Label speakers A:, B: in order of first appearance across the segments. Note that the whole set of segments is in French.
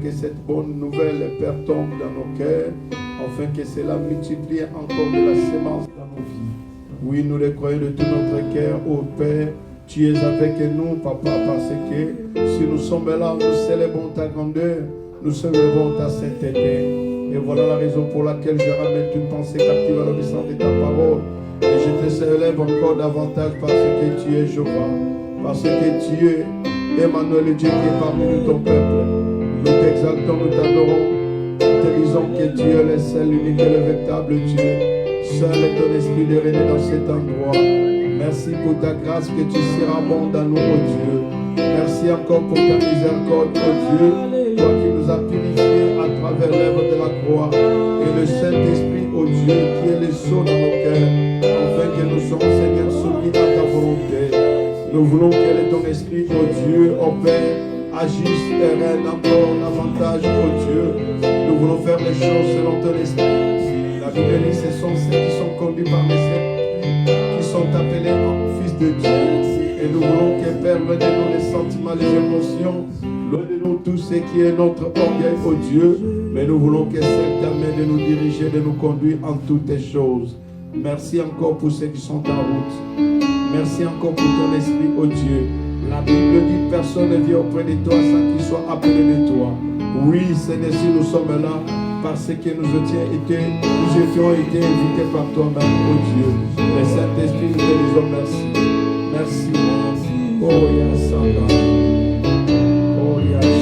A: que cette bonne nouvelle, Père, tombe dans nos cœurs, afin que cela multiplie encore de la sémence dans nos vies. Oui, nous le croyons de tout notre cœur, ô Père, tu es avec nous, Papa, parce que si nous sommes là, nous célébrons ta grandeur, nous célébrons ta sainteté. Et voilà la raison pour laquelle je ramène une pensée captive à l'obéissance de ta parole. Et je te célèbre encore davantage parce que tu es Jéhovah, parce que tu es Emmanuel, le Dieu qui est parmi nous, ton peuple. Nous t'exaltons, nous t'adorons, nous te disons que tu es le seul, l'unique et le véritable Dieu. Seul est ton esprit de régner dans cet endroit. Merci pour ta grâce que tu seras bon dans nous, ô Dieu. Merci encore pour ta miséricorde, ô Dieu, toi qui nous as purifiés à travers l'œuvre de la croix. Et le Saint-Esprit, ô Dieu, qui est le sceau dans nos cœurs, afin que nous soyons, Seigneur, soumis à ta volonté. Nous voulons que ton esprit, ô Dieu, ô Père, agisse et règne encore davantage, ô Dieu. Nous voulons faire les choses selon ton esprit. La Bible dit, ce sont ceux qui sont conduits par les saints, qui sont appelés en fils de Dieu. Et nous voulons que Père, loin de nous les sentiments, les émotions, loin de nous tout ce qui est notre orgueil, ô Dieu. Mais nous voulons que cette main de nous diriger, de nous conduire en toutes les choses. Merci encore pour ceux qui sont en route. Merci encore pour ton esprit, ô Dieu. La Bible dit, personne ne vient auprès de toi sans qu'il soit appelé de toi. Oui, Seigneur, si nous sommes là, parce que nous étions été invités par toi-même, ô Dieu. Le Saint-Esprit, nous te disons merci. Merci. Oh, Yassala. Oh, Yassala.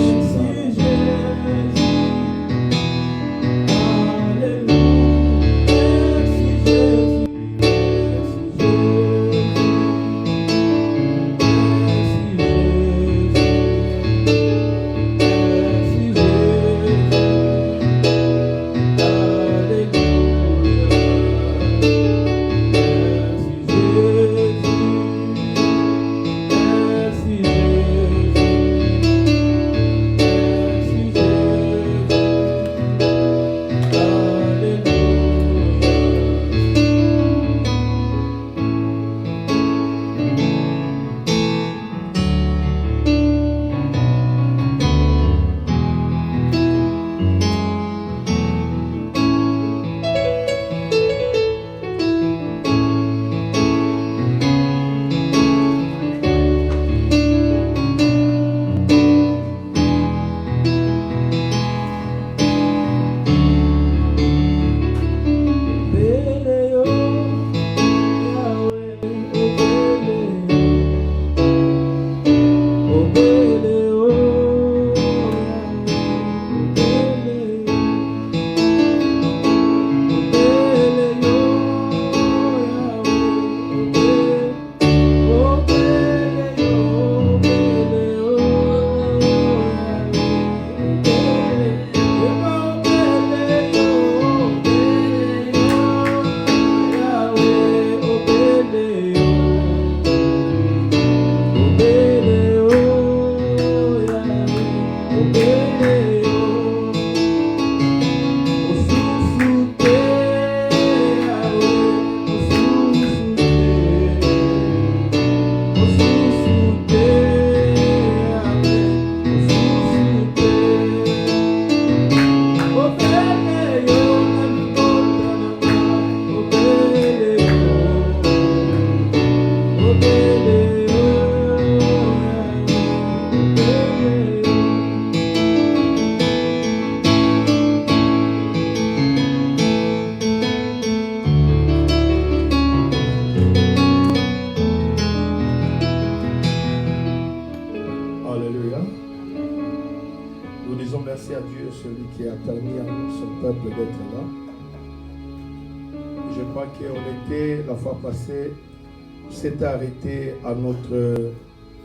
A: S'est arrêté à notre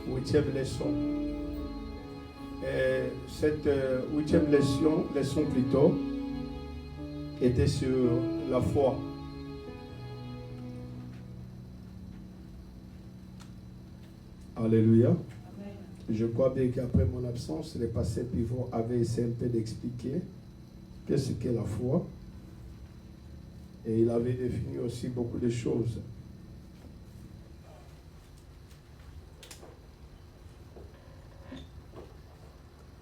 A: 8e leçon. Et cette 8e leçon plutôt, était sur la foi. Alléluia. Amen. Je crois bien qu'après mon absence, le pasteur Pivot avait essayé un peu d'expliquer qu'est-ce qu'est la foi. Et il avait défini aussi beaucoup de choses.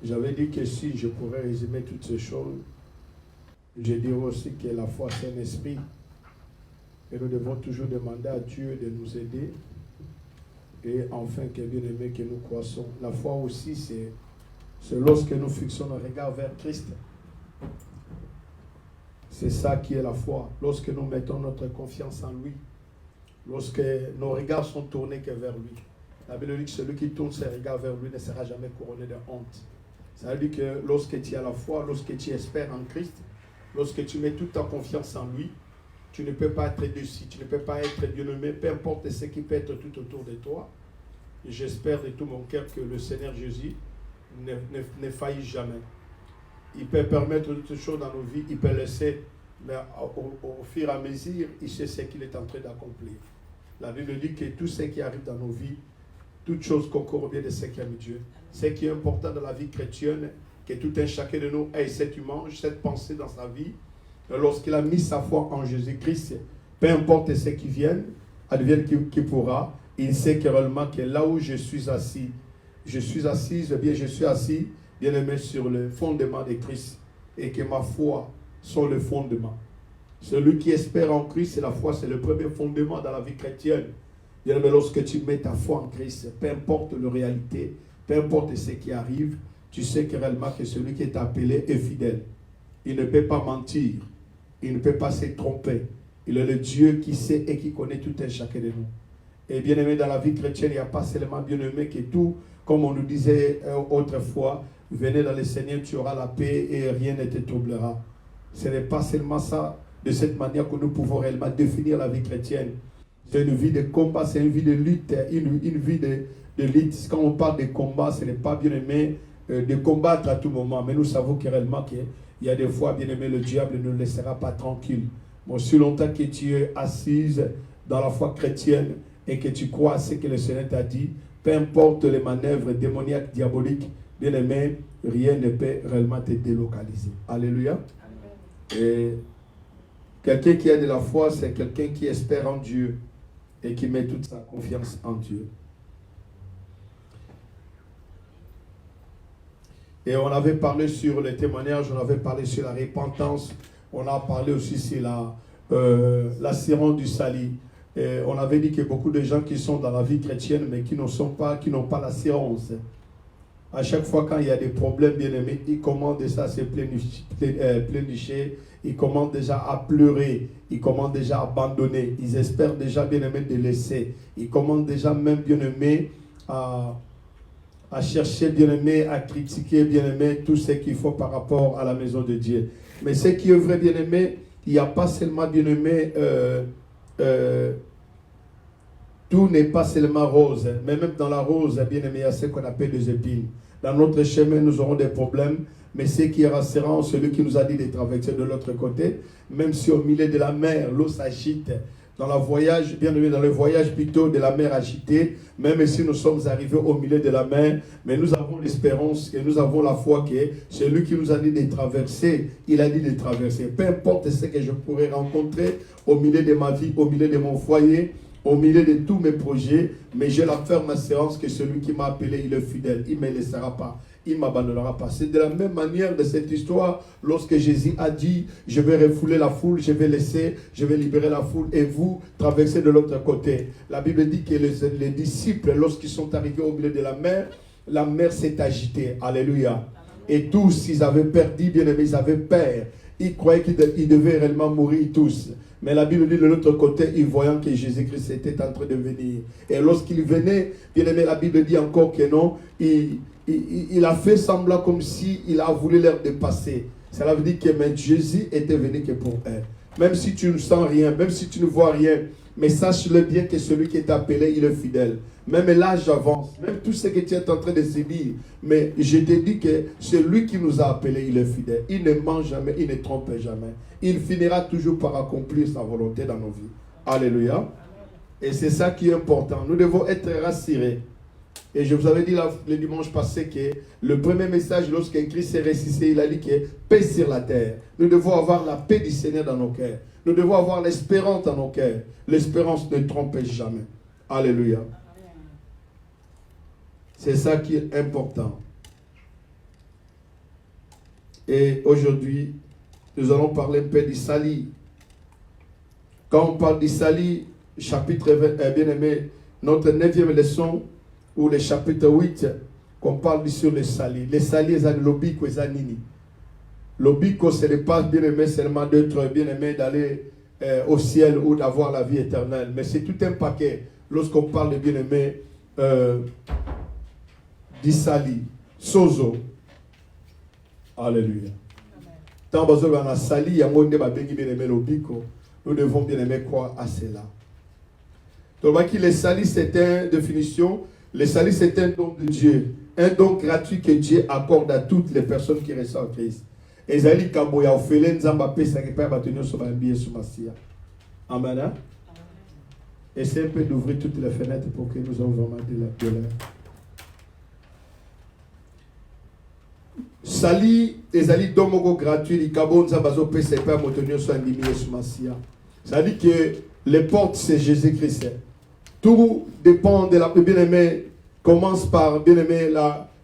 A: J'avais dit que si je pourrais résumer toutes ces choses, je dirais aussi que la foi, c'est un esprit. Et nous devons toujours demander à Dieu de nous aider. Et enfin, que bien aimé, que nous croissons. La foi aussi, c'est lorsque nous fixons le regard vers Christ. C'est ça qui est la foi. Lorsque nous mettons notre confiance en lui. Lorsque nos regards sont tournés que vers lui. La Bible dit que celui qui tourne ses regards vers lui ne sera jamais couronné de honte. Ça veut dire que lorsque tu as la foi, lorsque tu espères en Christ, lorsque tu mets toute ta confiance en lui, tu ne peux pas être déçu, tu ne peux pas être bien-aimé, peu importe ce qui peut être tout autour de toi. Et j'espère de tout mon cœur que le Seigneur Jésus ne faillit jamais. Il peut permettre toutes choses dans nos vies, il peut laisser, mais au fur et à mesure, il sait ce qu'il est en train d'accomplir. La Bible dit que tout ce qui arrive dans nos vies, toute chose concourt au bien de ceux qui aiment Dieu. Ce qui est important dans la vie chrétienne, que tout un chacun de nous ait cette image, cette pensée dans sa vie. Lorsqu'il a mis sa foi en Jésus-Christ, peu importe ce qui vienne, advienne qui pourra, il sait que réellement que là où je suis assis, bien je suis assis, bien aimé, sur le fondement de Christ, et que ma foi sont le fondement. Celui qui espère en Christ, la foi, c'est le premier fondement dans la vie chrétienne. Bien aimé, lorsque tu mets ta foi en Christ, peu importe la réalité, peu importe ce qui arrive, tu sais que réellement que celui qui est appelé est fidèle. Il ne peut pas mentir. Il ne peut pas se tromper. Il est le Dieu qui sait et qui connaît tout un chacun de nous. Et bien aimé, dans la vie chrétienne, il n'y a pas seulement bien aimé que tout, comme on nous disait autrefois, venez dans le Seigneur, tu auras la paix et rien ne te troublera. Ce n'est pas seulement ça, de cette manière que nous pouvons réellement définir la vie chrétienne. C'est une vie de combat, c'est une vie de lutte, une vie de lutte. Quand on parle de combat, ce n'est pas bien aimé de combattre à tout moment, mais nous savons que réellement qu'il y a des fois, bien aimé, le diable ne nous laissera pas tranquille. Bon, si longtemps que tu es assise dans la foi chrétienne et que tu crois à ce que le Seigneur t'a dit, peu importe les manœuvres démoniaques, diaboliques, bien aimé, rien ne peut réellement te délocaliser. Alléluia. Et quelqu'un qui a de la foi, c'est quelqu'un qui espère en Dieu et qui met toute sa confiance en Dieu. Et on avait parlé sur les témoignages, on avait parlé sur la repentance, on a parlé aussi sur l'assurance du salut. Et on avait dit que beaucoup de gens qui sont dans la vie chrétienne, mais qui n'ont pas l'assurance. À chaque fois quand il y a des problèmes, bien aimés, ils commencent déjà à se plénicher, ils commencent déjà à pleurer, ils commencent déjà à abandonner, ils espèrent déjà, bien aimé, de laisser. Ils commencent déjà même, bien aimé, à chercher, bien aimé, à critiquer, bien aimé, tout ce qu'il faut par rapport à la maison de Dieu. Mais ce qui est vrai, bien aimé, il n'y a pas seulement, bien aimé, tout n'est pas seulement rose, mais même dans la rose, bien aimé, il y a ce qu'on appelle des épines. Dans notre chemin, nous aurons des problèmes, mais ce qui est rassurant, celui qui nous a dit de traverser de l'autre côté, même si au milieu de la mer, l'eau s'agite, dans le voyage, bien aimé, dans le voyage plutôt de la mer agitée, même si nous sommes arrivés au milieu de la mer, mais nous avons l'espérance et nous avons la foi que celui qui nous a dit de traverser, il a dit de traverser. Peu importe ce que je pourrais rencontrer au milieu de ma vie, au milieu de mon foyer, au milieu de tous mes projets, mais j'ai la ferme assurance que celui qui m'a appelé, il est fidèle, il ne me laissera pas. Il ne m'abandonnera pas. C'est de la même manière de cette histoire, lorsque Jésus a dit, je vais refouler la foule, je vais libérer la foule, et vous traversez de l'autre côté. La Bible dit que les disciples, lorsqu'ils sont arrivés au milieu de la mer s'est agitée. Alléluia. Et tous, ils avaient perdu, bien aimé, ils avaient peur. Ils croyaient qu'ils devaient réellement mourir tous. Mais la Bible dit de l'autre côté, ils voyant que Jésus-Christ était en train de venir. Et lorsqu'il venait, bien aimé, la Bible dit encore que non, il a fait semblant comme s'il a voulu leur dépasser. Cela veut dire que même Jésus était venu que pour eux. Même si tu ne sens rien, même si tu ne vois rien, mais sache-le bien que celui qui est appelé, il est fidèle. Même l'âge avance, même tout ce que tu es en train de se dire. Mais je te dis que celui qui nous a appelés, il est fidèle. Il ne ment jamais, il ne trompe jamais. Il finira toujours par accomplir sa volonté dans nos vies. Alléluia. Et c'est ça qui est important. Nous devons être rassurés. Et je vous avais dit le dimanche passé que le premier message, lorsque Christ s'est ressuscité, il a dit que paix sur la terre. Nous devons avoir la paix du Seigneur dans nos cœurs. Nous devons avoir l'espérance dans nos cœurs. L'espérance ne trompe jamais. Alléluia. C'est ça qui est important. Et aujourd'hui, nous allons parler un peu d'Isali. Quand on parle d'Isali, chapitre 20, bien aimé, notre 9e leçon, ou le chapitre 8, qu'on parle sur les Sali. Les Sali, c'est l'obiko et zanini. L'obiko, ce n'est pas bien aimé seulement d'être bien aimé d'aller au ciel ou d'avoir la vie éternelle. Mais c'est tout un paquet. Lorsqu'on parle de bien aimé d'Isali, Sozo. Alléluia. Tant que nous avons sali, nous devons bien aimer quoi à cela. Donc, les salis, c'est une définition. Les salis, c'est un don de Dieu. Un don gratuit que Dieu accorde à toutes les personnes qui reçoivent Christ. Et Zali Kaboya, Ophélie, Nzambapé, ça qui peut bâtir sur un billet sur Massia. Amen. Essayez un peu d'ouvrir toutes les fenêtres pour que nous ayons vraiment de l'air. Sali, Ezali Domogo gratuit, les Kabon Zabazo Pese, pas Motonio soit un billet sur Massia. Ça dit que les portes, c'est Jésus-Christ. Tout dépend de la bien-aimé, commence par bien-aimé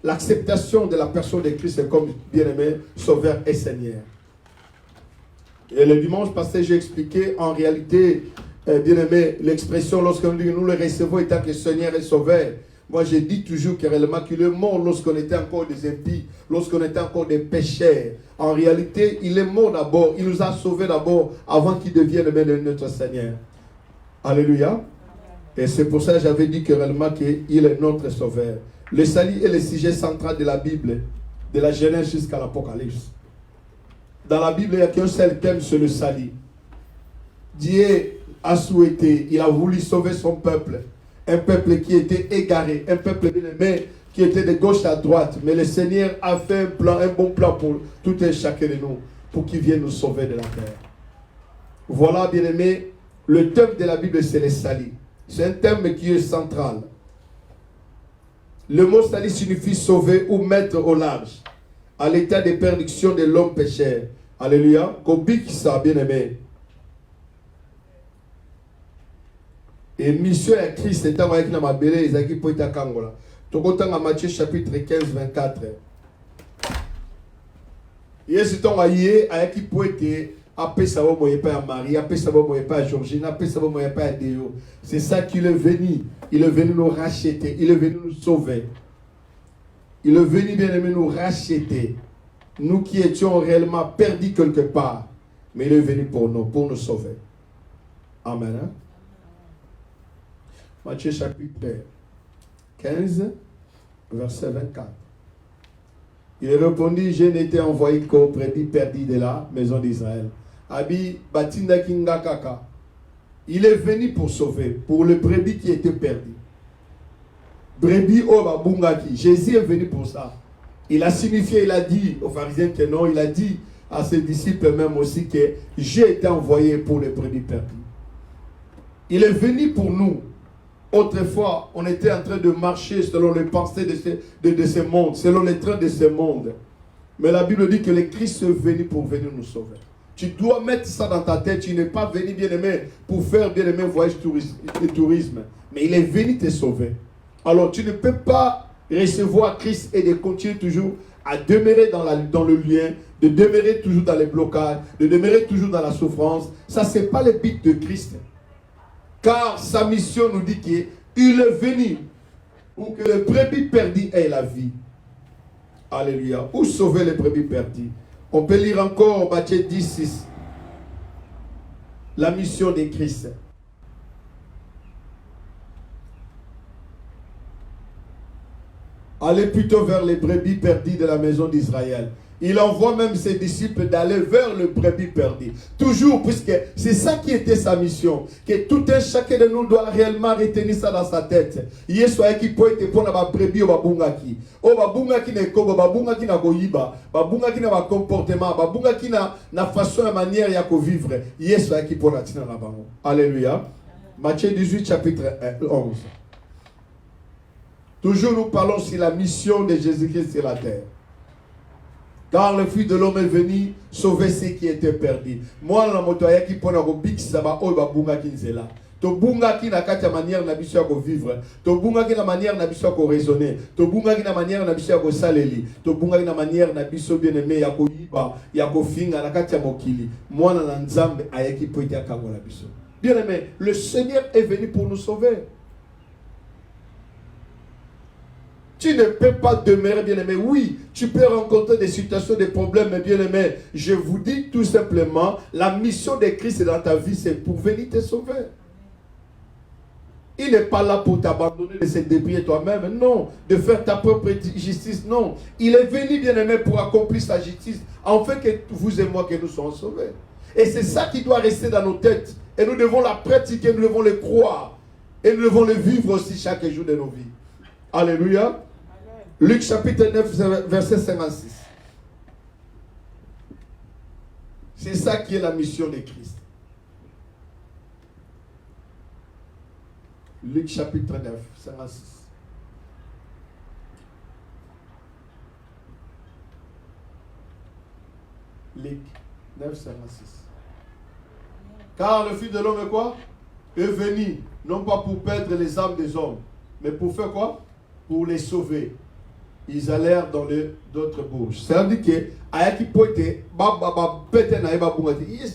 A: l'acceptation de la personne de Christ comme bien-aimé, Sauveur et Seigneur. Et le dimanche passé, j'ai expliqué en réalité, bien-aimé, l'expression lorsque nous le recevons étant que Seigneur et Sauveur. Moi, j'ai dit toujours que réellement qu'il est mort lorsqu'on était encore des impies, lorsqu'on était encore des pécheurs. En réalité, il est mort d'abord. Il nous a sauvés d'abord avant qu'il devienne notre Seigneur. Alléluia. Et c'est pour ça que j'avais dit que réellement qu'il est notre Sauveur. Le salut est le sujet central de la Bible, de la Genèse jusqu'à l'Apocalypse. Dans la Bible, il n'y a qu'un seul thème, c'est le salut. Dieu a souhaité, il a voulu sauver son peuple. Un peuple qui était égaré, un peuple bien-aimé qui était de gauche à droite. Mais le Seigneur a fait un plan, un bon plan pour tout et chacun de nous, pour qu'il vienne nous sauver de la terre. Voilà, bien-aimé, le thème de la Bible, c'est le salut. C'est un thème qui est central. Le mot salut signifie sauver ou mettre au large, à l'état de perdition de l'homme pécheur. Alléluia. Kobik ça, bien-aimé. Et mission à Christ est avec la mabélé Isaki Poita Kangola. Tokotan à Matthieu chapitre 15, 24. Yes, ton aïe, avec qui poète, après ça va moyer pas à Marie, après ça va moyer pas à Georgine, après ça va moyer pas à Déo. C'est ça qu'il est venu. Il est venu nous racheter. Il est venu nous sauver. Il est venu bien aimer nous racheter. Nous qui étions réellement perdus quelque part. Mais il est venu pour nous sauver. Amen. Hein? Matthieu chapitre 15, verset 24. Il répondit, je n'étais envoyé qu'aux brebis perdues de la maison d'Israël. Abi Batinda Kinga Kaka. Il est venu pour sauver, pour le brebis qui était perdu. Brebis Oba Bungaki. Jésus est venu pour ça. Il a signifié, il a dit aux pharisiens que non, il a dit à ses disciples même aussi que j'ai été envoyé pour les brebis perdues. Il est venu pour nous. Autrefois, on était en train de marcher selon les pensées de ce monde, selon les trains de ce monde. Mais la Bible dit que le Christ est venu pour venir nous sauver. Tu dois mettre ça dans ta tête. Tu n'es pas venu, bien-aimé, pour faire, bien-aimé, voyage de tourisme. Mais il est venu te sauver. Alors, tu ne peux pas recevoir Christ et de continuer toujours à demeurer dans le lien, de demeurer toujours dans les blocages, de demeurer toujours dans la souffrance. Ça, ce n'est pas le but de Christ. Car sa mission nous dit qu'il est venu pour que le brebis perdu ait la vie. Alléluia. Où sauver les brebis perdus? On peut lire encore Matthieu 10, 6. La mission de Christ. Allez plutôt vers les brebis perdues de la maison d'Israël. Il envoie même ses disciples d'aller vers le brebis perdu. Toujours, puisque c'est ça qui était sa mission. Que tout un chacun de nous doit réellement retenir ça dans sa tête. Yesoa qui peut être pour la brebis au babungaki. O babungaki ne kobo, babungaki na goyiba, babungaki na comportement, babungaki na façon et manière ya ko vivre. Yesoa qui peut la tina la bango. Alléluia. Matthieu 18 chapitre 11. Toujours nous parlons sur la mission de Jésus-Christ sur la terre. Car le Fils de l'homme est venu sauver ceux qui étaient perdus. Moi, la motoya qui pona ko big saba o babunga kinzela. Tobunga ki na kati ya manière na biso ya ko vivre. Tobunga ki na manière na biso ya ko raisonner. Tobunga ki na manière na biso ya ko saleli. Tobunga ki na manière na biso bien aimé ya ko yiba, ya ko finga na kati ya mokili. Mwana na nzambe ayeki po ite akangola biso. Bien aimé, le Seigneur est venu pour nous sauver. Tu ne peux pas demeurer, bien-aimé. Oui, tu peux rencontrer des situations, des problèmes, mais bien-aimé, je vous dis tout simplement, la mission de Christ dans ta vie, c'est pour venir te sauver. Il n'est pas là pour t'abandonner, de se débrouiller toi-même, non. De faire ta propre justice, non. Il est venu, bien-aimé, pour accomplir sa justice, afin que vous et moi, que nous soyons sauvés. Et c'est ça qui doit rester dans nos têtes. Et nous devons la pratiquer, nous devons le croire. Et nous devons le vivre aussi chaque jour de nos vies. Alléluia. Luc chapitre 9, verset 56. C'est ça qui est la mission de Christ. Luc chapitre 9, 56. Luc 9, 56. Car le Fils de l'homme est quoi? Est venu, non pas pour perdre les âmes des hommes, mais pour faire quoi? Pour les sauver. Ils allèrent dans d'autres bouches. C'est-à-dire que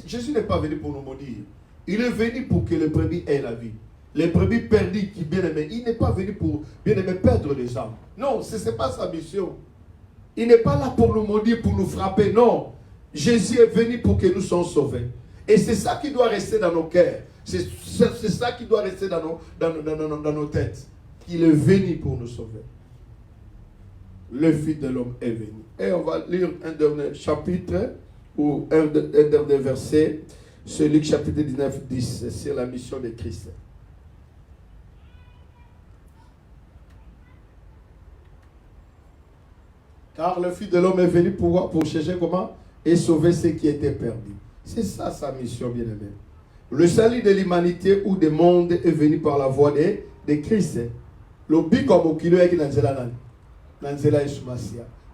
A: Jésus n'est pas venu pour nous maudire. Il est venu pour que les brebis aient la vie. Les brebis perdues qui bien aimé, il n'est pas venu pour bien aimer perdre les âmes. Non, ce n'est pas sa mission. Il n'est pas là pour nous maudire, pour nous frapper. Non. Jésus est venu pour que nous soyons sauvés. Et c'est ça qui doit rester dans nos cœurs. C'est ça qui doit rester dans nos têtes. Il est venu pour nous sauver. Le Fils de l'homme est venu. Et on va lire un dernier chapitre ou un dernier verset. C'est Luc chapitre 19, 10. C'est la mission de Christ. Car le Fils de l'homme est venu pour chercher comment? Et sauver ceux qui étaient perdus. C'est ça sa mission, bien-aimé. Le salut de l'humanité ou du monde est venu par la voie de Christ. Le but comme au kilo est qui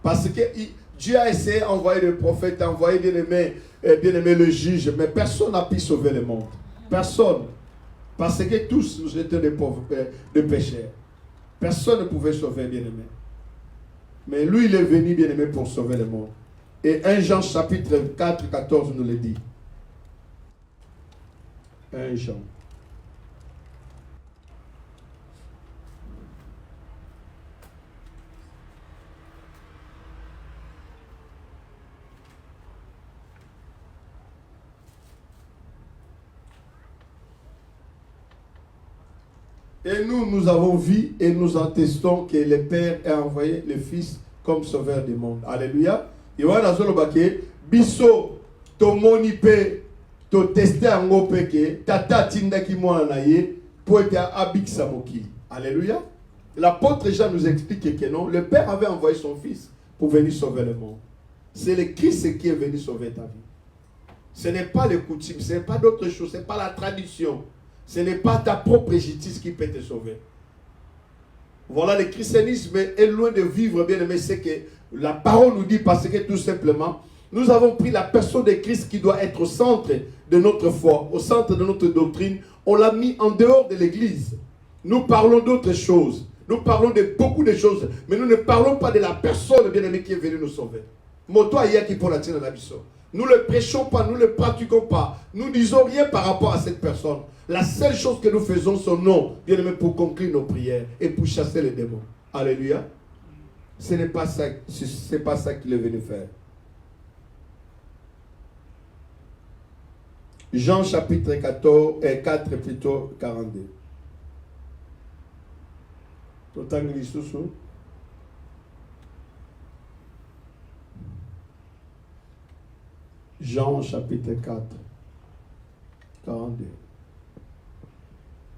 A: parce que Dieu a essayé d'envoyer le prophète, d'envoyer bien-aimé le juge, mais personne n'a pu sauver le monde. Personne. Parce que tous nous étions des pauvres, des pécheurs. Personne ne pouvait sauver bien-aimé. Mais lui, il est venu bien-aimé pour sauver le monde. Et 1 Jean chapitre 4, 14 nous le dit. 1 Jean. Et nous avons vu et nous attestons que le Père a envoyé le Fils comme sauveur du monde. Alléluia. Et voilà, biso to monipe to tester ango peke tata tinda ki mwana na ye pour être abiksa mokili. Alléluia. L'apôtre Jean nous explique que non, le Père avait envoyé son Fils pour venir sauver le monde. C'est le Christ qui est venu sauver ta vie. Ce n'est pas les coutumes, ce n'est pas d'autre chose, ce n'est pas la tradition. Ce n'est pas ta propre justice qui peut te sauver. Voilà, le christianisme est loin de vivre, bien aimé, c'est que la parole nous dit, parce que tout simplement, nous avons pris la personne de Christ qui doit être au centre de notre foi, au centre de notre doctrine. On l'a mis en dehors de l'église. Nous parlons d'autres choses. Nous parlons de beaucoup de choses, mais nous ne parlons pas de la personne, bien aimé, qui est venue nous sauver. Moto qui pour la tienne la mission. Nous ne le prêchons pas, nous ne le pratiquons pas. Nous ne disons rien par rapport à cette personne. La seule chose que nous faisons, son nom, bien aimé, pour conclure nos prières et pour chasser les démons. Alléluia. Ce n'est pas ça, c'est pas ça qu'il est venu faire. Jean chapitre 4 plutôt 42. Jean chapitre 4, 42.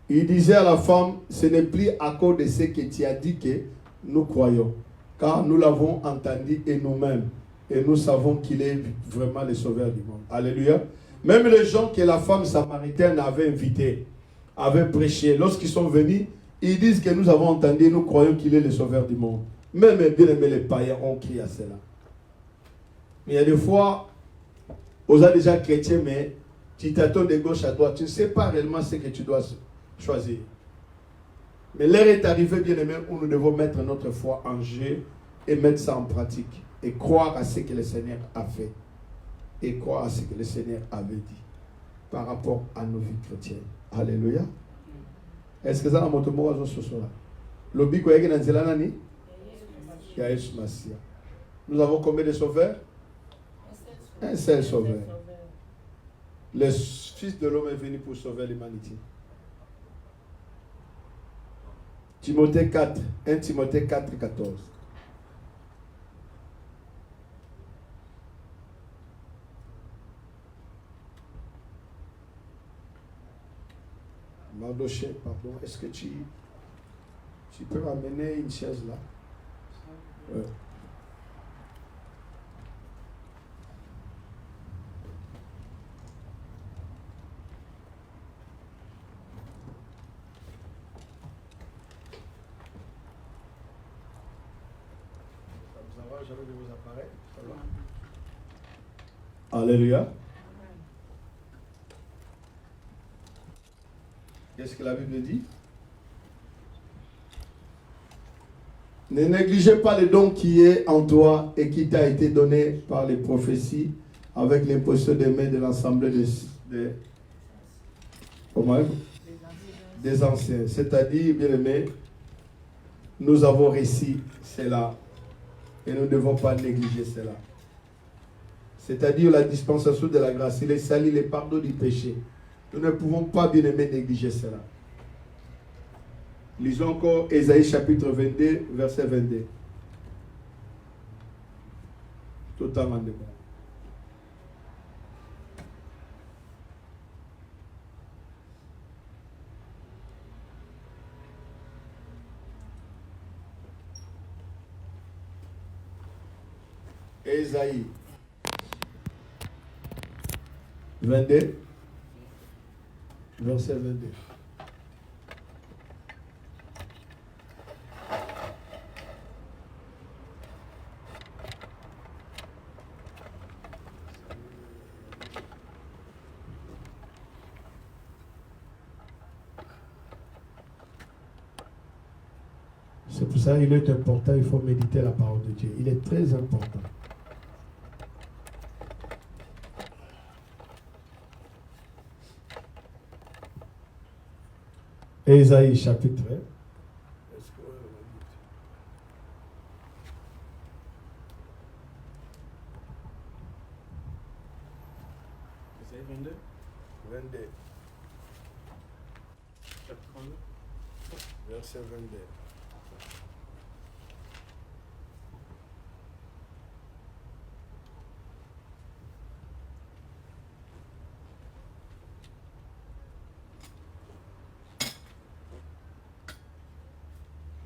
A: Il disait à la femme, ce n'est plus à cause de ce que tu as dit que nous croyons, car nous l'avons entendu et nous-mêmes, et nous savons qu'il est vraiment le sauveur du monde. Alléluia. Même les gens que la femme samaritaine avait invités, avait prêché, lorsqu'ils sont venus, ils disent que nous avons entendu et nous croyons qu'il est le sauveur du monde. Même bien aimé les païens ont crié à cela. Mais il y a des fois, vous êtes déjà chrétien, mais Tu t'attends de gauche à droite. Tu ne sais pas réellement ce que tu dois choisir. Mais l'heure est arrivée, bien-aimés, où nous devons mettre notre foi en jeu et mettre ça en pratique. Et croire à ce que le Seigneur a fait. Et croire à ce que le Seigneur avait dit. Par rapport à nos vies chrétiennes. Alléluia. Est-ce que ça a montré moi ce soir? L'obi quoi est dans nani? Nous avons combien de sauveurs? Un seul sauveur. Le Fils de l'homme est venu pour sauver l'humanité. Timothée 4, 1 Timothée 4, 14. Mardoché, pardon, est-ce que tu peux ramener une chaise là? Ouais. Ça vous envoie jamais de vos appareils? Alléluia. Qu'est-ce que la Bible dit? Ne négligez pas le don qui est en toi et qui t'a été donné par les prophéties avec l'imposition des mains de l'Assemblée des anciens. C'est-à-dire, bien aimé, nous avons réussi cela et nous ne devons pas négliger cela. C'est-à-dire la dispensation de la grâce, les salis, les pardons du péché. Nous ne pouvons pas, bien aimé, négliger cela. Lisons encore Ésaïe chapitre 22, verset 22. Totalement de bon. Ésaïe 22, verset 22. C'est pour ça qu'il est important, il faut méditer la parole de Dieu. Il est très important. Ésaïe chapitre 1. Ésaïe 22. 22. Chapitre 32. Verset 22.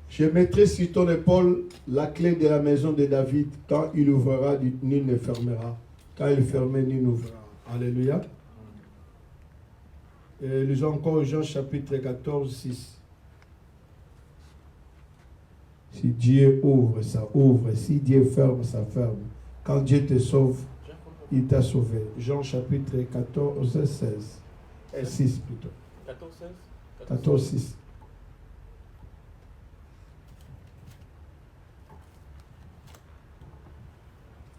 A: Je mettrai sur ton épaule la clé de la maison de David. Quand il ouvrira, nul ne fermera. Quand il fermera, nul n'ouvrira. Alléluia. Et lisons encore Jean chapitre 14, 6. Si Dieu ouvre, ça ouvre. Si Dieu ferme, ça ferme. Quand Dieu te sauve, il t'a sauvé. Jean chapitre 14, 16. Et 6 plutôt. 14, 16 14, 6.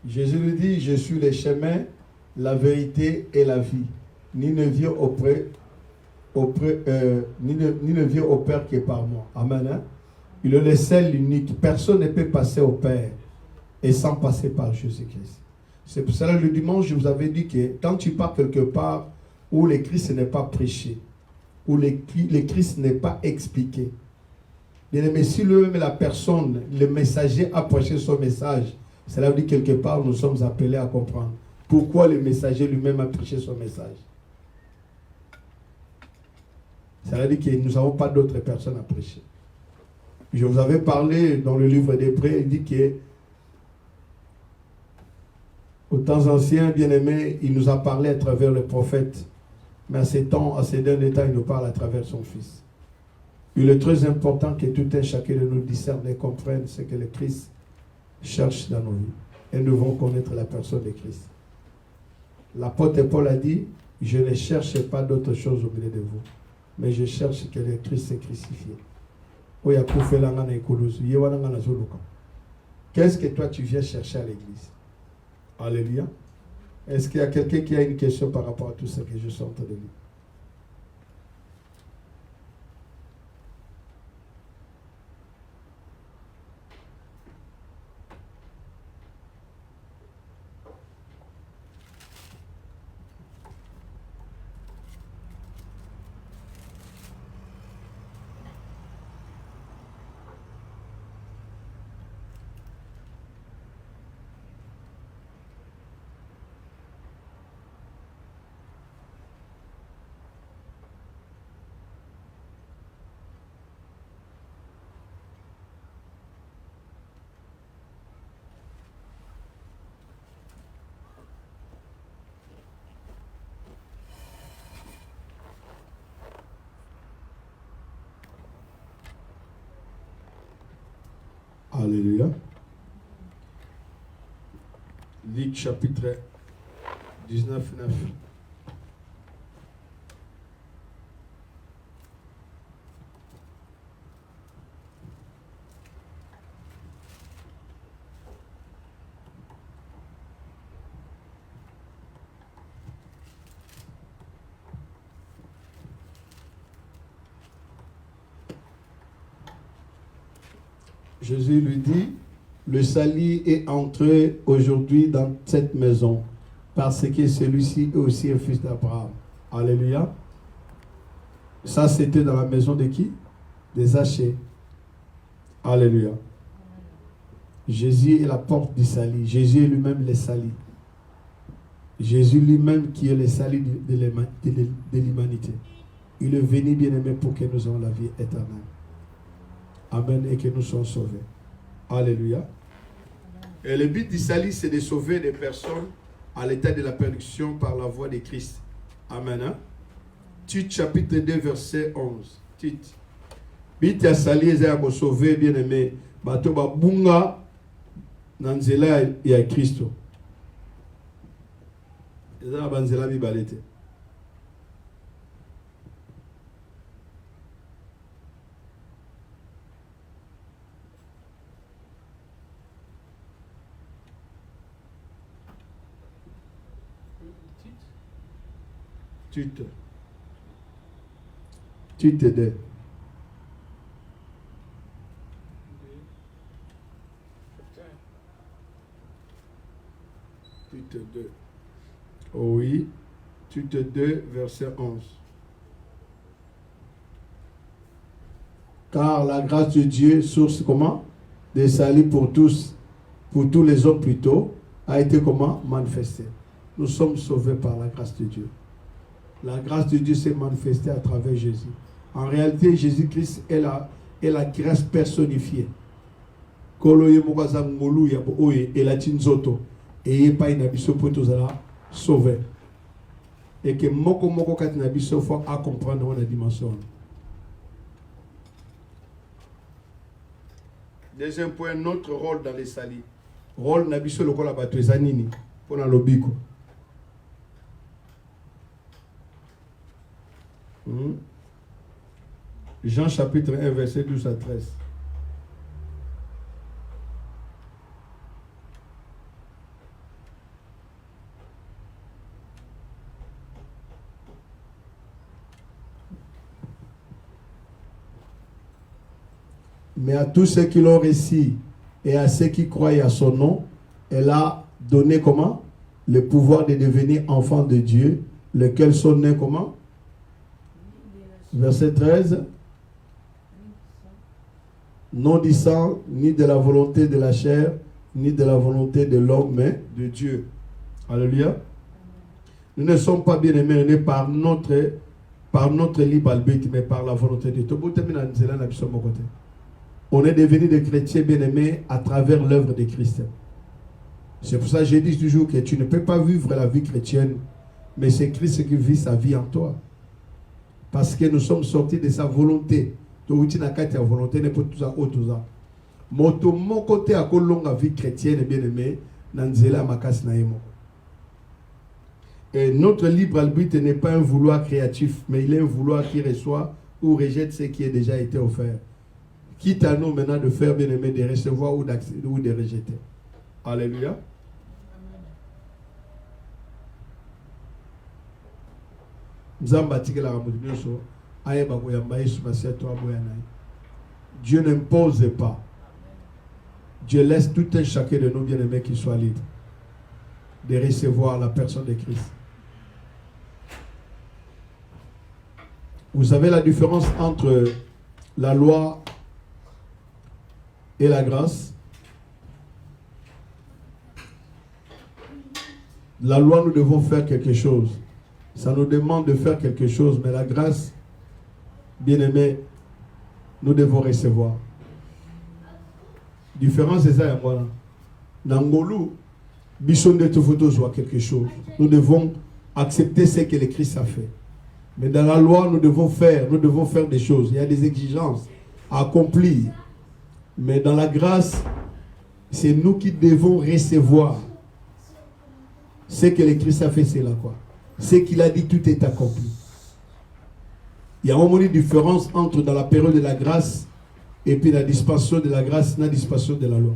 A: Jésus lui dit, je suis le chemin, la vérité et la vie. Ni ne vient ni ne vient au Père que par moi. Amen. Hein? Il est le seul, l'unique. Personne ne peut passer au Père et sans passer par Jésus-Christ. C'est pour cela le dimanche, je vous avais dit que quand tu pars quelque part où le Christ n'est pas prêché, où le Christ n'est pas expliqué, mais si lui-même la personne, le messager a prêché son message, cela veut dire quelque part nous sommes appelés à comprendre pourquoi le messager lui-même a prêché son message. Cela veut dire que nous n'avons pas d'autres personnes à prêcher. Je vous avais parlé dans le livre d'Hébreux, il dit que aux temps anciens, bien-aimés, il nous a parlé à travers le prophète. Mais à ces derniers temps, il nous parle à travers son Fils. Il est très important que tout un chacun de nous discerne et comprenne ce que le Christ cherche dans nos vies. Et nous devons connaître la personne de Christ. L'apôtre Paul a dit, Je ne cherche pas d'autre chose au milieu de vous, mais je cherche que le Christ est crucifié. Qu'est-ce que toi tu viens chercher à l'église? Alléluia. Est-ce qu'il y a quelqu'un qui a une question par rapport à tout ce que je suis en train de lire? Alléluia. Luc chapitre 19, 9. Jésus lui dit, le salut est entré aujourd'hui dans cette maison, parce que celui-ci est aussi un fils d'Abraham. Alléluia. Ça, c'était dans la maison de qui? Des Zachée. Alléluia. Jésus est la porte du salut. Jésus est lui-même le salut. Jésus lui-même qui est le salut de l'humanité. Il est venu, bien-aimé, pour que nous ayons la vie éternelle. Amen, et que nous soyons sauvés. Alléluia. Et le but du salut, c'est de sauver des personnes à l'état de la perdition par la voie de Christ. Amen. Hein? Tite chapitre 2, verset 11. Tite. But ya salut, c'est à sauver, bien-aimé. Bato ba bunga nanzela ya Christo. Eza banzela bi balete. Tite 2. Tite 2. Oh oui. Tite 2, verset 11. Car la grâce de Dieu, source comment? De salut pour tous les hommes plutôt, a été comment? Manifestée. Nous sommes sauvés par la grâce de Dieu. La grâce de Dieu s'est manifestée à travers Jésus. En réalité, Jésus-Christ est la grâce personnifiée. Et pas une abisso pour tous sauver. Et que moko kat une abisso faut à comprendre la dimension. Deuxième point, notre rôle dans les salis. Rôle n'abisso le kola batwezanini pour na lobiko. Jean chapitre 1, verset 12 à 13. Mais à tous ceux qui l'ont reçu et à ceux qui croient à son nom, elle a donné comment? Le pouvoir de devenir enfants de Dieu, lesquels sont nés comment? Verset 13. Non du sang, ni de la volonté de la chair, ni de la volonté de l'homme, mais de Dieu. Alléluia. Nous ne sommes pas bien aimés par notre libre arbitre, mais par la volonté de Dieu. On est devenus des chrétiens bien aimés à travers l'œuvre de Christ. C'est pour ça que je dis toujours que tu ne peux pas vivre la vie chrétienne, mais c'est Christ qui vit sa vie en toi. Parce que nous sommes sortis de sa volonté. Mon côté à longue vie chrétienne bien aimé, nanzela makas naimo. Et notre libre arbitre n'est pas un vouloir créatif, mais il est un vouloir qui reçoit ou rejette ce qui a déjà été offert. Quitte à nous maintenant de faire, bien aimé, de recevoir ou de rejeter. Alléluia. Dieu n'impose pas. Dieu laisse tout un chacun de nous bien-aimés qui soit libre de recevoir la personne de Christ. Vous savez la différence entre la loi et la grâce? La loi, nous devons faire quelque chose. Ça nous demande de faire quelque chose, mais la grâce, bien-aimé, nous devons recevoir. Différence, c'est ça, et moi. Nangolou, Bishon de Tofoto soit quelque chose. Nous devons accepter ce que le Christ a fait. Mais dans la loi, nous devons faire des choses. Il y a des exigences à accomplir. Mais dans la grâce, c'est nous qui devons recevoir. Ce que le Christ a fait, c'est là quoi. Ce qu'il a dit, tout est accompli. Il y a vraiment une différence entre dans la période de la grâce et puis la dispensation de la grâce, la dispensation de la loi.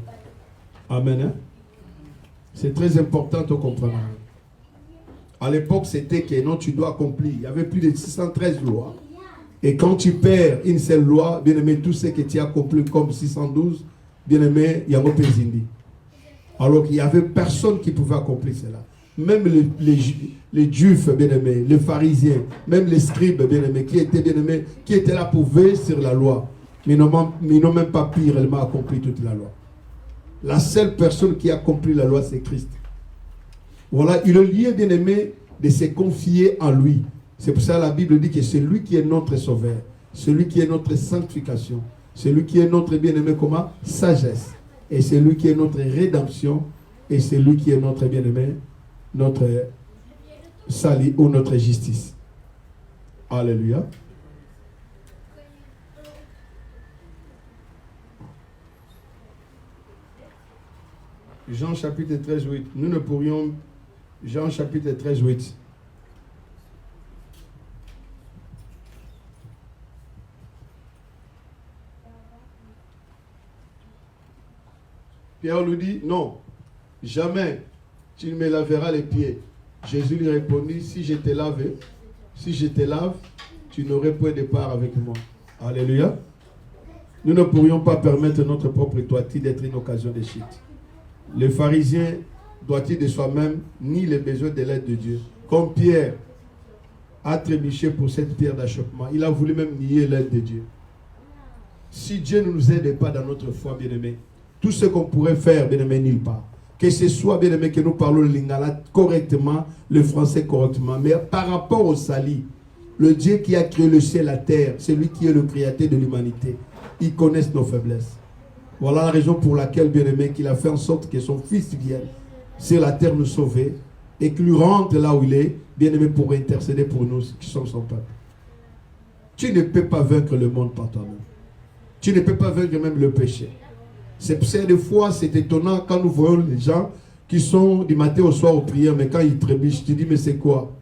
A: Amen. Hein? C'est très important de comprendre. À l'époque, c'était que non, tu dois accomplir. Il y avait plus de 613 lois. Et quand tu perds une seule loi, bien aimé, tout ce que tu as accompli comme 612, bien aimé, il y a un pesindi. Alors qu'il n'y avait personne qui pouvait accomplir cela. Même les juifs, bien aimés, les pharisiens, même les scribes, bien aimés, qui étaient là pour veiller sur la loi. Mais ils n'ont même pas pu réellement accomplir toute la loi. La seule personne qui a accompli la loi, c'est Christ. Voilà, il est lié, bien aimé, de se confier en lui. C'est pour ça que la Bible dit que c'est lui qui est notre sauveur, celui qui est notre sanctification, celui qui est notre bien-aimé comment? Sagesse. Et c'est lui qui est notre rédemption, et c'est lui qui est notre bien-aimé, notre salut ou notre justice. Alléluia. Jean chapitre 13, 8. Nous ne pourrions... Jean chapitre 13, 8. Pierre lui dit, non, jamais tu ne me laveras les pieds. Jésus lui répondit, si je te lave, tu n'aurais point de part avec moi. Alléluia. Nous ne pourrions pas permettre notre propre toiture d'être une occasion de chute. Le pharisien doit-il de soi-même ni les besoins de l'aide de Dieu. Comme Pierre a trébuché pour cette pierre d'achoppement, il a voulu même nier l'aide de Dieu. Si Dieu ne nous aide pas dans notre foi, bien-aimé, tout ce qu'on pourrait faire, bien-aimé, nulle part. Que ce soit, bien-aimé, que nous parlons le lingala correctement, le français correctement, mais par rapport au salut, le Dieu qui a créé le ciel et la terre, c'est lui qui est le créateur de l'humanité. Il connaît nos faiblesses. Voilà la raison pour laquelle, bien-aimé, qu'il a fait en sorte que son fils vienne sur la terre nous sauver et qu'il rentre là où il est, bien-aimé, pour intercéder pour nous qui sommes son peuple. Tu ne peux pas vaincre le monde par toi-même. Tu ne peux pas vaincre même le péché. C'est pour ça des fois, c'est étonnant quand nous voyons les gens qui sont du matin au soir aux prières, mais quand ils trébuchent, tu dis, mais c'est quoi?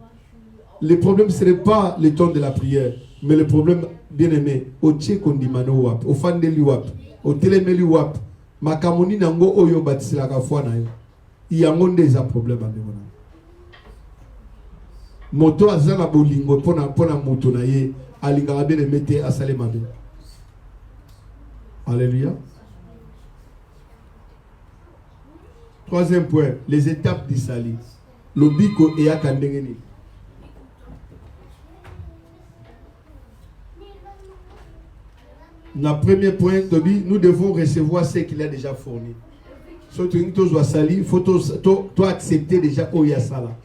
A: Le problème, ce n'est pas le temps de la prière, mais le problème, bien-aimé, au tché qu'on dit mano wap, au fan de l'uap, au télémeli wap, ma kamoni nango oyo batisila ka foi na yo. Il y a un des problèmes à nous. Moto azana bolingo pona moto na ye, alinga bien mette à salemabe. Alléluia. Troisième point, les étapes du salut. Le biko et akandengeni. Le premier point, nous devons recevoir ce qu'il a déjà fourni. Si tu dois salir, il faut toi accepter déjà Oyasala.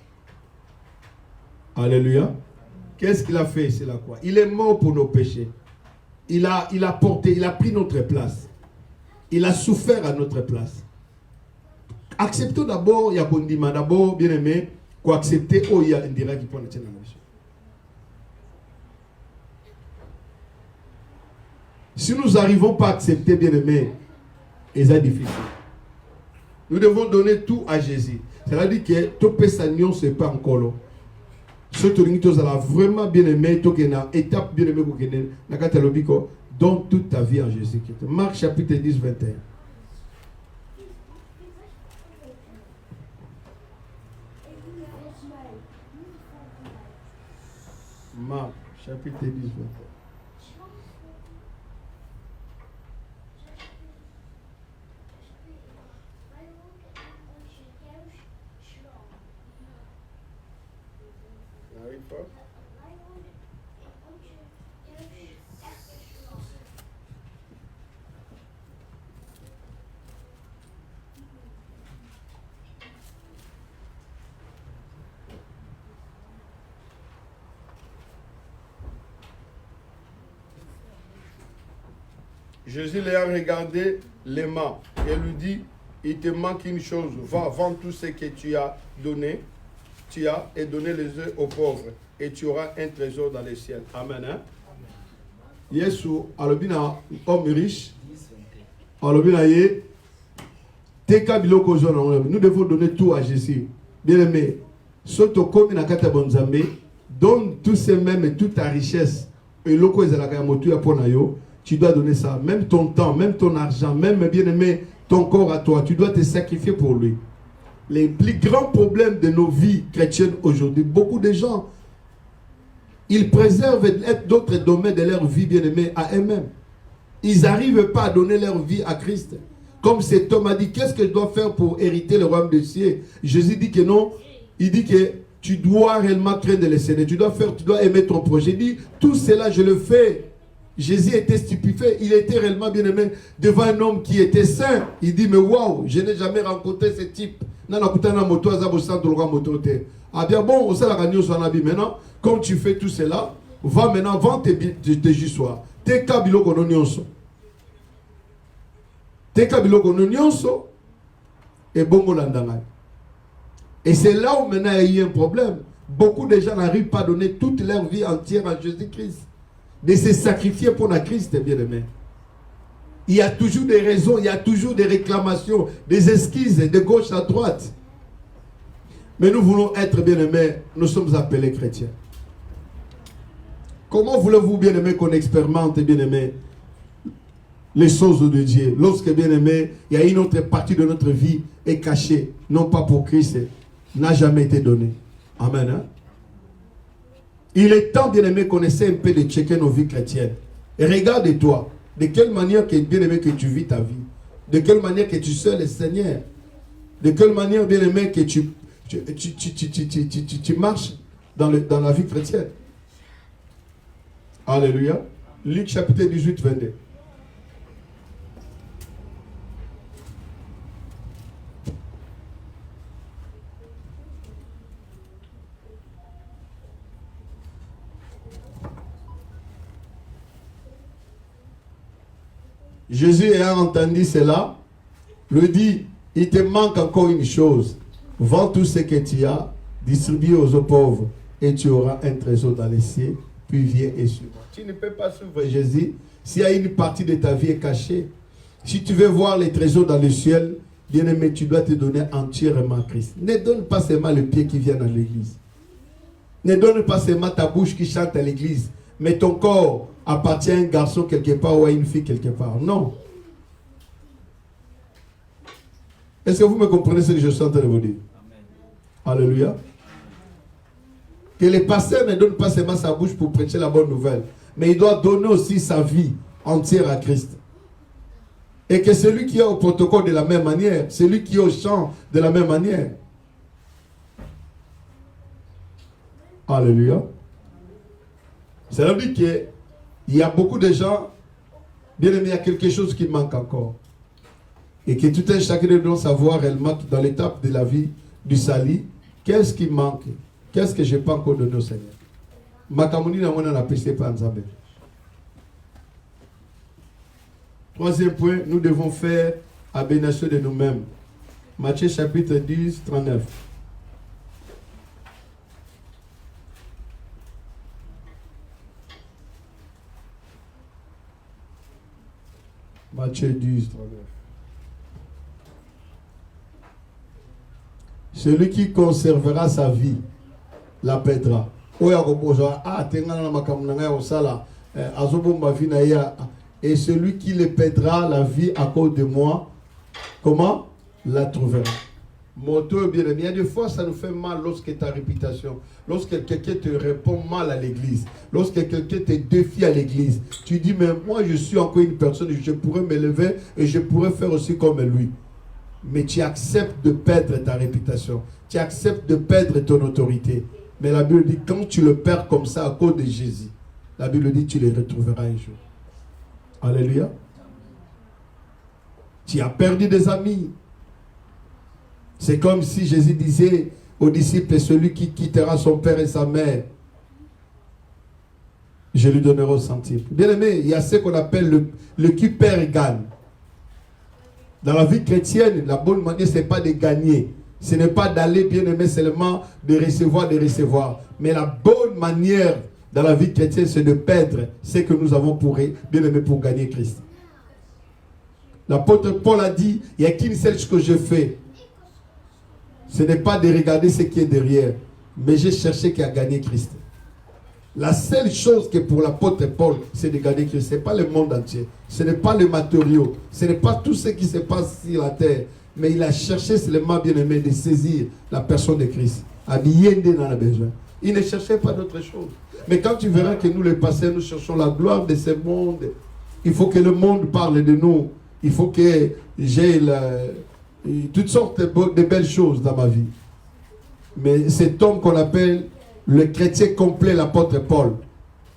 A: Alléluia. Qu'est-ce qu'il a fait? C'est là quoi? Il est mort pour nos péchés. Il a pris notre place. Il a souffert à notre place. Acceptons d'abord, il y a Bondima, d'abord, bien aimé, qu'on accepter Oya Indira qui prend le tien dans la vie. Si nous n'arrivons pas à accepter, bien aimé, c'est difficile. Nous devons donner tout à Jésus. C'est-à-dire que tout pesagnon, ce n'est pas encore là. Ce que a vraiment bien aimé, tu as étape bien aimé, donne toute ta vie en Jésus-Christ. Marc chapitre 10, 21. Marc chapitre 10, 21. Jésus les a regardé les mains et lui dit, il te manque une chose, va vendre tout ce que tu as donné, et donner les œufs aux pauvres, et tu auras un trésor dans les ciels. Amen. Hein? Yesu, alobina homme riche, alobina ye, teka biloko zona, nous devons donner tout à Jésus. Bien aimé, soto komi na kata bonzambe, donne tous ces mêmes et toute ta richesse, et loko ezalaka motu ya pona yo. Tu dois donner ça, même ton temps, même ton argent, même bien aimé, ton corps à toi, tu dois te sacrifier pour lui. Les plus grands problèmes de nos vies chrétiennes aujourd'hui, beaucoup de gens, ils préservent d'autres domaines de leur vie bien aimée à eux-mêmes. Ils n'arrivent pas à donner leur vie à Christ. Comme cet homme a dit, qu'est-ce que je dois faire pour hériter le royaume des cieux? Jésus dit que non, il dit que tu dois réellement craindre le Seigneur, tu dois aimer ton projet. Il dit, tout cela je le fais. Jésus était stupéfait, il était réellement bien aimé devant un homme qui était saint. Il dit, mais waouh, je n'ai jamais rencontré ce type. Ah bien bon, on sait la gagne sur la vie maintenant. Comme tu fais tout cela, va maintenant, vends tes jussoirs. Tes kabilo kono nyonso. Tes kabilo kono nyonso. Et bongo landangay. Et c'est là où maintenant il y a un problème. Beaucoup de gens n'arrivent pas à donner toute leur vie entière à Jésus-Christ. De se sacrifier pour la Christ, bien-aimé. Il y a toujours des raisons, il y a toujours des réclamations, des excuses de gauche à droite. Mais nous voulons être bien-aimés, nous sommes appelés chrétiens. Comment voulez-vous, bien-aimé, qu'on expérimente, bien-aimé, les choses de Dieu? Lorsque, bien-aimé, il y a une autre partie de notre vie est cachée, non pas pour Christ, n'a jamais été donnée. Amen. Hein? Il est temps, bien-aimé, qu'on essaie un peu de checker nos vies chrétiennes. Et regarde-toi, de quelle manière, bien-aimé, que tu vis ta vie. De quelle manière que tu sers le Seigneur. De quelle manière, bien-aimé, que tu marches dans la vie chrétienne. Alléluia. Luc chapitre 18, 22. Jésus ayant entendu cela, lui dit, il te manque encore une chose. Vends tout ce que tu as, distribue aux pauvres, et tu auras un trésor dans les cieux, puis viens et suis-moi. Tu ne peux pas suivre Jésus s'il y a une partie de ta vie est cachée. Si tu veux voir les trésors dans le ciel, bien-aimé, tu dois te donner entièrement à Christ. Ne donne pas seulement le pied qui vient dans l'église. Ne donne pas seulement ta bouche qui chante à l'église, mais ton corps appartient à un garçon quelque part ou à une fille quelque part. Non. Est-ce que vous me comprenez ce que je suis en train de vous dire? Amen. Alléluia. Que le pasteur ne donne pas seulement sa bouche pour prêcher la bonne nouvelle, mais il doit donner aussi sa vie entière à Christ. Et que celui qui est au protocole de la même manière, celui qui est au chant de la même manière. Alléluia. Ça veut dire qu'il y a beaucoup de gens, bien aimés, il y a quelque chose qui manque encore. Et que tout un chacun doit savoir réellement dans l'étape de la vie du salut, qu'est-ce qui manque? Qu'est-ce que je n'ai pas encore donné au Seigneur? Troisième point, nous devons faire abnégation de nous-mêmes. Matthieu chapitre 10, 39. Matthieu 10, 39. Celui qui conservera sa vie la perdra. Et celui qui le perdra la vie à cause de moi, comment la trouvera? Moto bien aimé, il y a des fois ça nous fait mal lorsque ta réputation, lorsque quelqu'un te répond mal à l'église, lorsque quelqu'un te défie à l'église, tu dis mais moi je suis encore une personne, je pourrais me lever et je pourrais faire aussi comme lui. Mais tu acceptes de perdre ta réputation, tu acceptes de perdre ton autorité. Mais la Bible dit quand tu le perds comme ça à cause de Jésus, la Bible dit tu les retrouveras un jour. Alléluia. Tu as perdu des amis. C'est comme si Jésus disait aux disciples, celui qui quittera son père et sa mère, je lui donnerai au centime. Bien aimé, il y a ce qu'on appelle le qui perd gagne. Dans la vie chrétienne, la bonne manière, ce n'est pas de gagner. Ce n'est pas d'aller, bien aimé, seulement de recevoir. Mais la bonne manière dans la vie chrétienne, c'est de perdre ce que nous avons pour, bien aimé, pour gagner Christ. L'apôtre Paul a dit, il n'y a qu'une seule chose que je fais. Ce n'est pas de regarder ce qui est derrière, mais j'ai cherché qui a gagné Christ. La seule chose que pour l'apôtre Paul, c'est de gagner Christ. Ce n'est pas le monde entier. Ce n'est pas le matériau. Ce n'est pas tout ce qui se passe sur la terre. Mais il a cherché seulement, bien aimé, de saisir la personne de Christ. Habillé dans la besoin. Il ne cherchait pas d'autre chose. Mais quand tu verras que nous, les passés, nous cherchons la gloire de ce monde, il faut que le monde parle de nous. Il faut que j'ai toutes sortes de belles choses dans ma vie. Mais cet homme qu'on appelle le chrétien complet, l'apôtre Paul,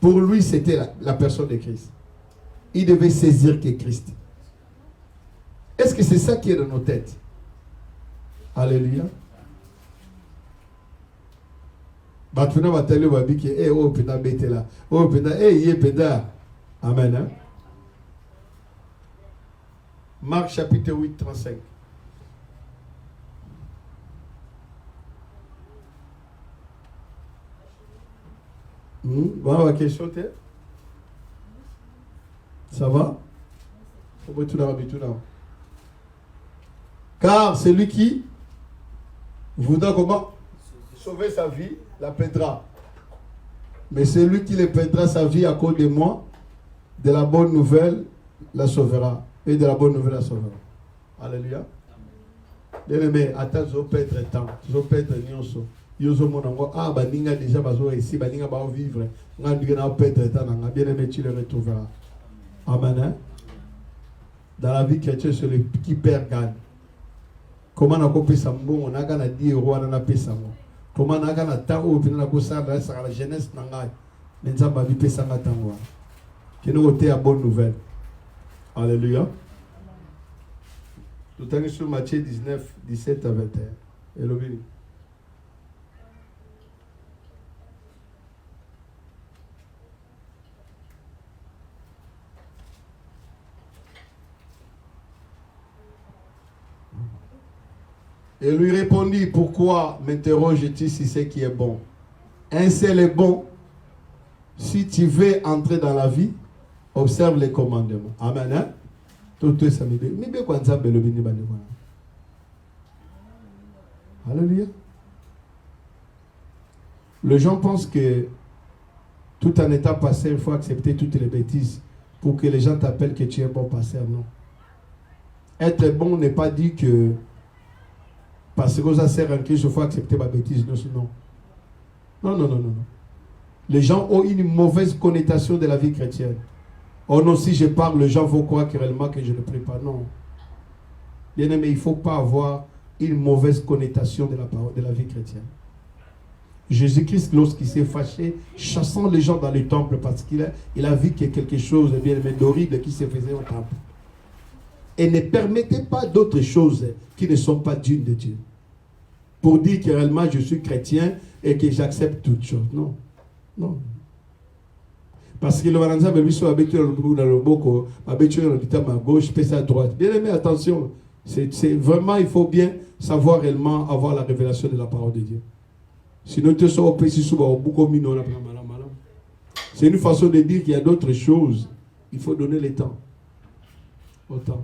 A: pour lui, c'était la personne de Christ. Il devait saisir que Christ. Est-ce que c'est ça qui est dans nos têtes? Alléluia. Amen. Marc chapitre 8, 35. Voilà la question. Ça va? Car celui qui voudra comment sauver sa vie, la perdra. Mais celui qui le perdra sa vie à cause de moi, de la bonne nouvelle, la sauvera. Et de la bonne nouvelle, la sauvera. Alléluia. Bien aimé, attends, je vais perdre temps. Je vais perdre nyonso. Yozo monango, baninga déjà bazo ici, baninga ba vivre. Nga ndiga perdre temps. Bien aimé, tu le retrouveras. Amen. Hein? Dans la vie chrétienne, c'est le qui perd gagne. Comment on a coupé ça bon, on a gagné 10 euros, on a payé ça bon. Comment on a gagné tant ou bien on a coupé la jeunesse n'anga. N'enza ba bi pesa nga tangwa. Qui nous ôté à bonne nouvelle. Alléluia. Nous sommes sur Matthieu 19, 17 à 21. Hello, Billy. Et lui répondit, pourquoi m'interroges-tu si c'est qui est bon? Un seul est bon. Si tu veux entrer dans la vie, observe les commandements. Amen. Hein? Tout ça me dit. Alléluia. Les gens pensent que tout en étant pasteur, il faut accepter toutes les bêtises pour que les gens t'appellent que tu es un bon pasteur. Non. Être bon n'est pas dit que parce que ça sert en Christ, il faut accepter ma bêtise. Non. Non. Les gens ont une mauvaise connotation de la vie chrétienne. Oh non, si je parle, les gens vont croire réellement que je ne prie pas. Non. Bien aimé, il ne faut pas avoir une mauvaise connotation de la parole, de la vie chrétienne. Jésus-Christ, lorsqu'il s'est fâché, chassant les gens dans les temples parce qu'il a vu qu'il y a quelque chose bien aimé d'horrible qui se faisait au temple. Et ne permettez pas d'autres choses qui ne sont pas dignes de Dieu. Pour dire que réellement je suis chrétien et que j'accepte toutes choses. Non. Parce que le Varanza, lui, soit habitué dans le boko, habitué dans le bitam à gauche, pèse à droite. Bien aimé, attention. C'est vraiment, il faut bien savoir réellement avoir la révélation de la parole de Dieu. Sinon, tu sors au péché sous au bouco mino. C'est une façon de dire qu'il y a d'autres choses. Il faut donner le temps. Autant.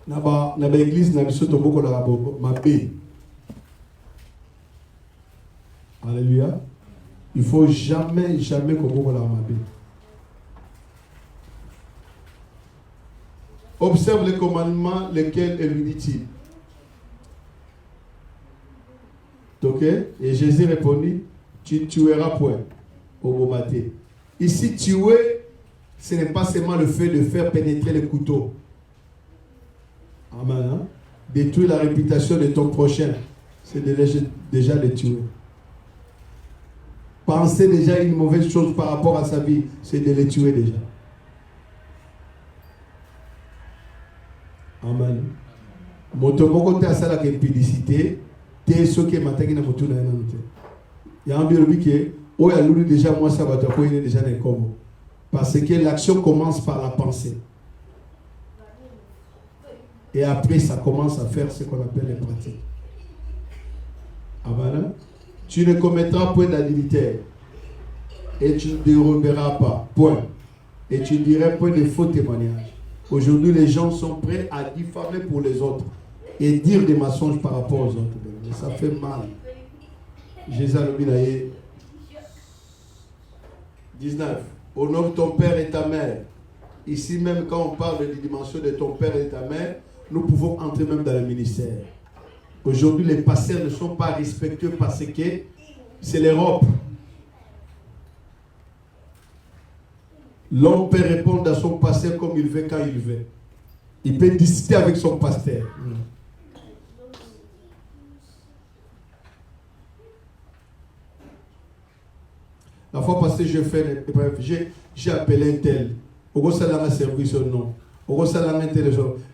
A: Naba l'église na biso to boko la mabé Alléluia. Il ne faut jamais, jamais qu'on la ramène. Observe les commandements, lesquels lui dit-il. Ok? Et Jésus répondit, tu tueras point au beau matin. Ici, tuer, ce n'est pas seulement le fait de faire pénétrer le couteau. Amen. Hein? Détruire la réputation de ton prochain, c'est déjà le tuer. Penser déjà une mauvaise chose par rapport à sa vie, c'est de le tuer déjà. Amen. Motomoko te asala ke publicité, te soke mataki na motu na yanante. Ya ambi lobi ke o ya lulu déjà moi ça va te koyene déjà na komo. Parce que l'action commence par la pensée. Et après ça commence à faire ce qu'on appelle les pratiques. Amen. Tu ne commettras point d'adultère et tu ne déroberas pas. Point. Et tu ne dirais point de faux témoignages. Aujourd'hui, les gens sont prêts à diffamer pour les autres et dire des mensonges par rapport aux autres. Mais ça fait mal. Jésus a dit 19. Honore ton père et ta mère. Ici même, quand on parle de la dimension de ton père et ta mère, nous pouvons entrer même dans le ministère. Aujourd'hui, les pasteurs ne sont pas respectueux parce que c'est l'Europe. L'homme peut répondre à son pasteur comme il veut, quand il veut. Il peut discuter avec son pasteur. La fois passée, j'ai appelé un tel. Au service ou non.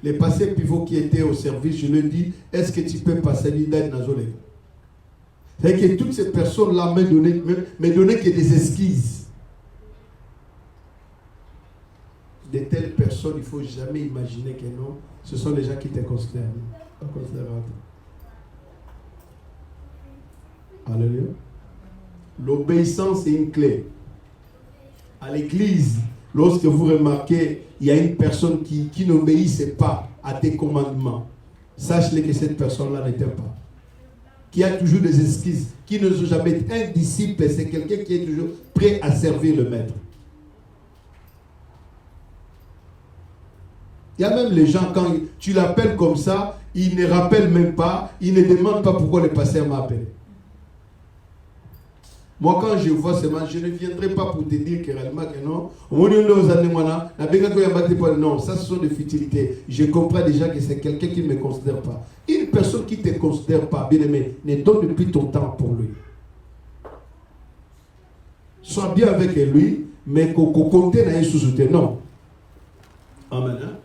A: Les pasteurs pivots qui étaient au service, je lui dis, est-ce que tu peux passer l'idée dans le C'est que toutes ces personnes-là me donnaient que des esquisses. De telles personnes, il ne faut jamais imaginer que non, ce sont les gens qui te considèrent. Alléluia. L'obéissance est une clé. À l'église, lorsque vous remarquez, il y a une personne qui n'obéissait pas à tes commandements, sache-le que cette personne-là n'était pas. Qui a toujours des excuses, qui ne sont jamais un disciple, c'est quelqu'un qui est toujours prêt à servir le maître. Il y a même les gens, quand tu l'appelles comme ça, ils ne rappellent même pas, ils ne demandent pas pourquoi le pasteur m'a appelé. Moi, quand je vois seulement, je ne viendrai pas pour te dire que réellement que non. Non, ça ce sont des futilités. Je comprends déjà que c'est quelqu'un qui ne me considère pas. Une personne qui ne te considère pas, bien aimé, ne donne plus ton temps pour lui. Sois bien avec lui, mais qu'on compte dans une sous-souté. Non. Amen. Hein?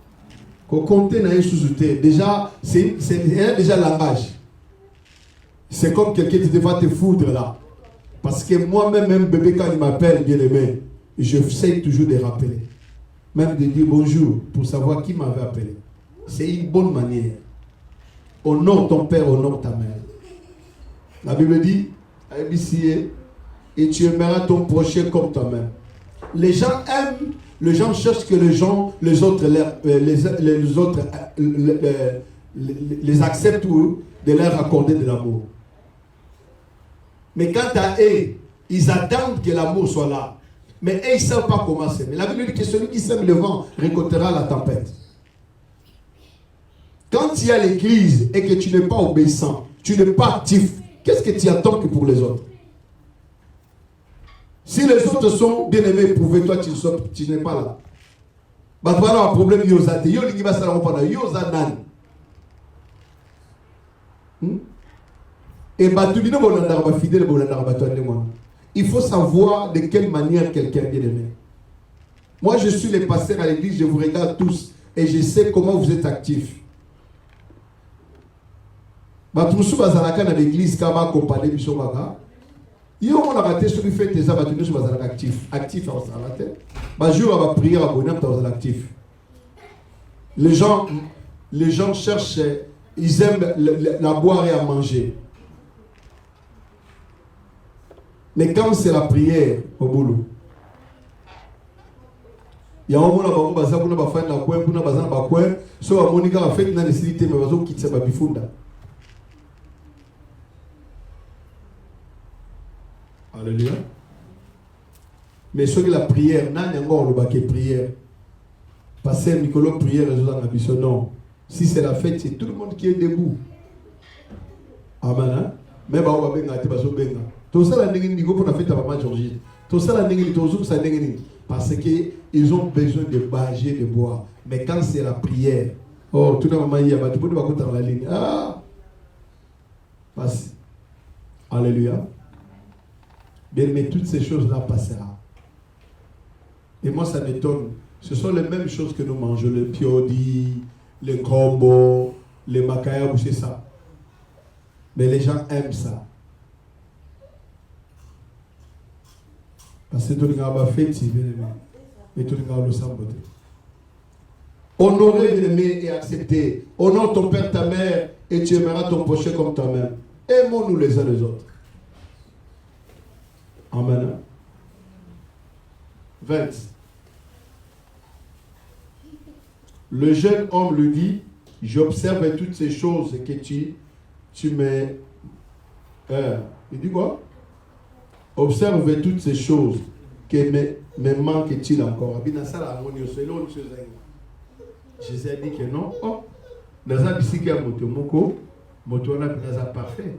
A: Qu'on compte dans une sous-souté. Déjà, c'est déjà langage. C'est comme quelqu'un qui va te foudre là. Parce que moi-même, même bébé, quand il m'appelle, bien aimé, je sais toujours de rappeler. Même de dire bonjour pour savoir qui m'avait appelé. C'est une bonne manière. Honore ton père, honore ta mère. La Bible dit, et tu aimeras ton prochain comme toi-même. Les gens aiment, les gens cherchent que les autres les acceptent ou de leur accorder de l'amour. Mais quant à eux, ils attendent que l'amour soit là. Mais eux, ils ne savent pas comment s'aimer. La Bible dit que celui qui sème le vent récoltera la tempête. Quand tu es à l'église et que tu n'es pas obéissant, tu n'es pas actif, qu'est-ce que tu attends que pour les autres? Si les autres sont bien aimés, prouve-toi que tu n'es pas là. Bah, tu vas un problème, et il faut savoir de quelle manière quelqu'un est bien aimé. Moi, je suis le pasteur à l'église, je vous regarde tous et je sais comment vous êtes actifs. Batoussou bazalaka na l'église kama accompagner biso baka. Yo on a raté ce qui fait tes abattus bazalaka actif à salate. Ba jour va prier à bonheur dans l'actif. Les gens cherchent, ils aiment la boire et à manger. Mais quand c'est la prière au boulot, il y a un moment où on va faire la coin, on va faire la coin, soit Monica va faire une nécessité, mais on va quitter sa bifunda. Alléluia. Mais ce que la prière, n'a encore le baquet prière. Passer Nicolas prière résoudre la mission. Non. Si c'est la fête, c'est tout le monde qui est debout. Amen. Mais bah on va benga, tu vas so benga. Tout ça la n'engini pour la fête à maman Georgie. Tout ça la n'engini, tout ça n'engini. Parce que ils ont besoin de manger, de boire. Mais quand c'est la prière, oh tout le monde y a bah tu peux pas compter dans la ligne. Ah. Passe. Alléluia. Bien, mais toutes ces choses-là passeront. Et moi, ça m'étonne. Ce sont les mêmes choses que nous mangeons. Le piodi, le combo, les macayabou, c'est ça. Mais les gens aiment ça. Parce que tout le monde a fait, mais tout le monde a le sang. Honorer, bien-aimé, et accepter. Honore ton père, ta mère, et tu aimeras ton prochain comme toi-même. Aimons-nous les uns les autres. Amen. 20. Le jeune homme lui dit, j'observe toutes ces choses que tu me... il dit quoi? Observe toutes ces choses que me manque-t-il encore? Jésus a dit que non. Oh, dans un bicycle à moto, moto on a parfait.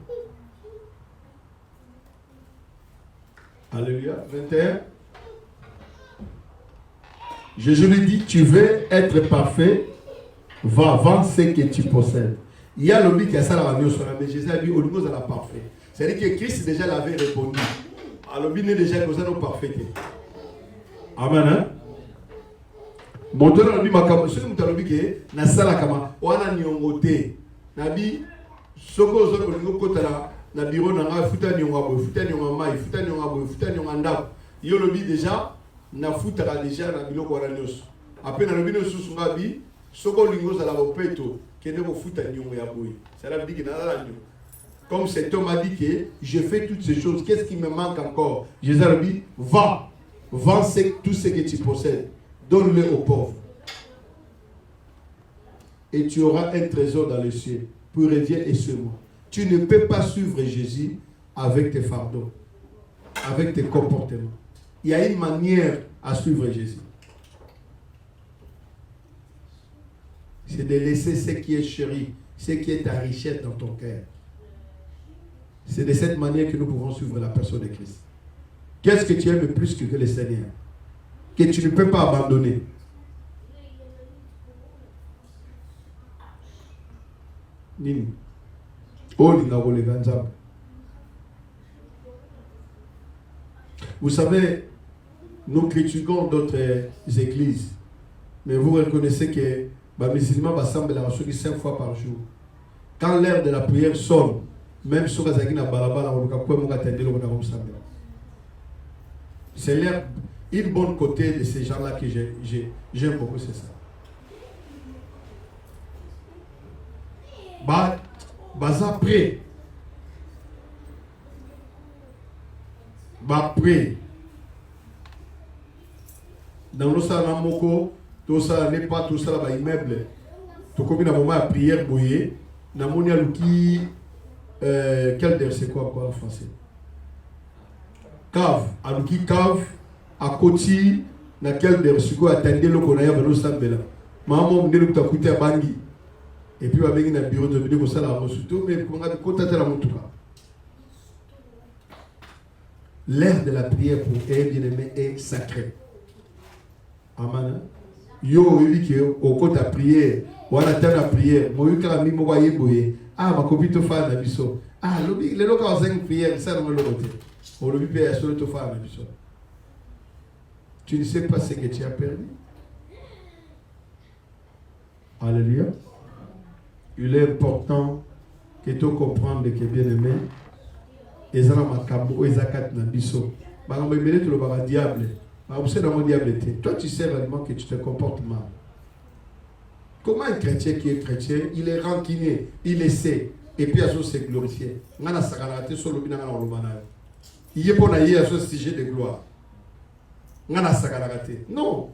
A: Alléluia. 21. Jésus lui dit, tu veux être parfait, va vendre ce que tu possèdes. Il y a l'homme qui a ça la radio sur la mais Jésus a dit, au niveau de la parfait. C'est-à-dire que Christ déjà l'avait répondu. Alors, il est déjà comme ça, nous parfait. Amen. Hein? Montons le makamo, ce que nous avons dit que na sala kama, wana nyongote, nabi soko zoko lingo kotala na bureau na nga futa nyonga boy, futa nyonga mai, futa nyonga boy, futa nyonga ndako. Yo lobi déjà na futa déjà na biloko wana nyonso. Après na lobi no susu ngabi soko lingo za la bopeto kende ko futa nyonga ya boy. Ça veut dire que na la nyonga. Comme cet homme a dit que je fais toutes ces choses, qu'est-ce qui me manque encore? Jésus a dit, va, vends tout ce que tu possèdes, donne-le aux pauvres. Et tu auras un trésor dans les cieux. Puis reviens et suis-moi. Tu ne peux pas suivre Jésus avec tes fardeaux, avec tes comportements. Il y a une manière à suivre Jésus. C'est de laisser ce qui est chéri, ce qui est ta richesse dans ton cœur. C'est de cette manière que nous pouvons suivre la personne de Christ. Qu'est-ce que tu aimes plus que le Seigneur? Que tu ne peux pas abandonner. Nini. Vous savez, nous critiquons d'autres églises, mais vous reconnaissez que les musulmans rassemblent la rassure 5 fois par jour. Quand l'heure de la prière sonne, même si on a c'est l'air, une bonne côté de ces gens-là que j'aime beaucoup, c'est ça. Baza prêt. Prêt. Dans le salon moko, tout ça n'est pas tout ça là immeuble. Tout comme dans moment à prière boyer, na monia luki quel der c'est quoi en français? Cave, à luki cave à côté na quel der c'est quoi attendez le konaya dans le sambela. Maman me dit que tu as coûté à Bangui. Et puis, on va venir dans le bureau de vidéo, ça la surtout, mais on va contacter la montre. L'heure de la prière pour un bien-aimé est sacrée. Amen. Yo, il dit qu'au côté de la prière, on a atteint la prière, moi, je suis mis à boyer. Ah, ma copine te fait un abisso. Ah, le local a une prière, ça, on le côté. On le dit, puis, il te fait un abisso. Tu ne sais pas ce que tu as perdu. Alléluia. Il est important que tu comprennes que bien aimé, et ça m'a cabo, et ça kat na biso. Bah on me met tout le diable. Bah on sait dans mon diable. Toi tu sais vraiment que tu te comportes mal. Comment un chrétien qui est chrétien, il est rancunier, il essaie, et puis à ce c'est glorifié. Ngana sakalate solo bina ngana olobana. Il est pour naïe à ce sujet de gloire. Ngana sakalate. Non.